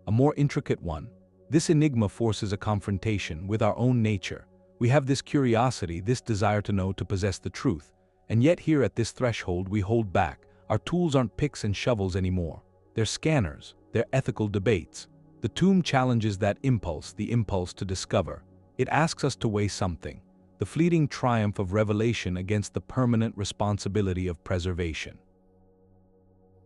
A more intricate one. This enigma forces a confrontation with our own nature. We have this curiosity, this desire to know, to possess the truth. And yet here at this threshold we hold back. Our tools aren't picks and shovels anymore. They're scanners, they're ethical debates. The tomb challenges that impulse, the impulse to discover. It asks us to weigh something. The fleeting triumph of revelation against the permanent responsibility of preservation.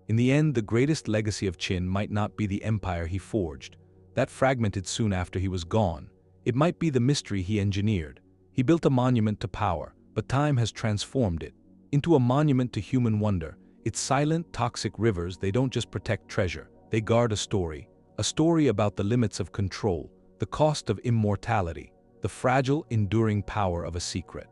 In the end, the greatest legacy of Qin might not be the empire he forged. That fragmented soon after he was gone. It might be the mystery he engineered. He built a monument to power, but time has transformed it into a monument to human wonder. Its silent, toxic rivers, they don't just protect treasure, they guard a story about the limits of control, the cost of immortality, the fragile, enduring power of a secret.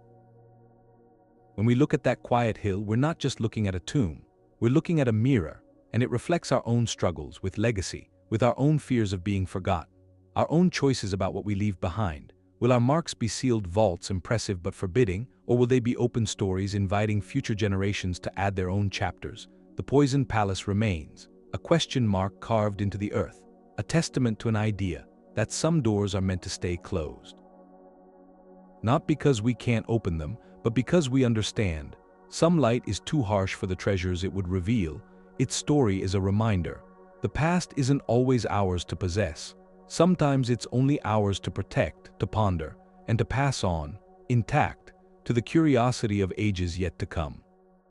When we look at that quiet hill, we're not just looking at a tomb, we're looking at a mirror, and it reflects our own struggles with legacy, with our own fears of being forgotten, our own choices about what we leave behind. Will our marks be sealed vaults, impressive but forbidding, or will they be open stories inviting future generations to add their own chapters? The poisoned palace remains, a question mark carved into the earth, a testament to an idea that some doors are meant to stay closed. Not because we can't open them, but because we understand. Some light is too harsh for the treasures it would reveal. Its story is a reminder. The past isn't always ours to possess. Sometimes it's only ours to protect, to ponder, and to pass on, intact, to the curiosity of ages yet to come.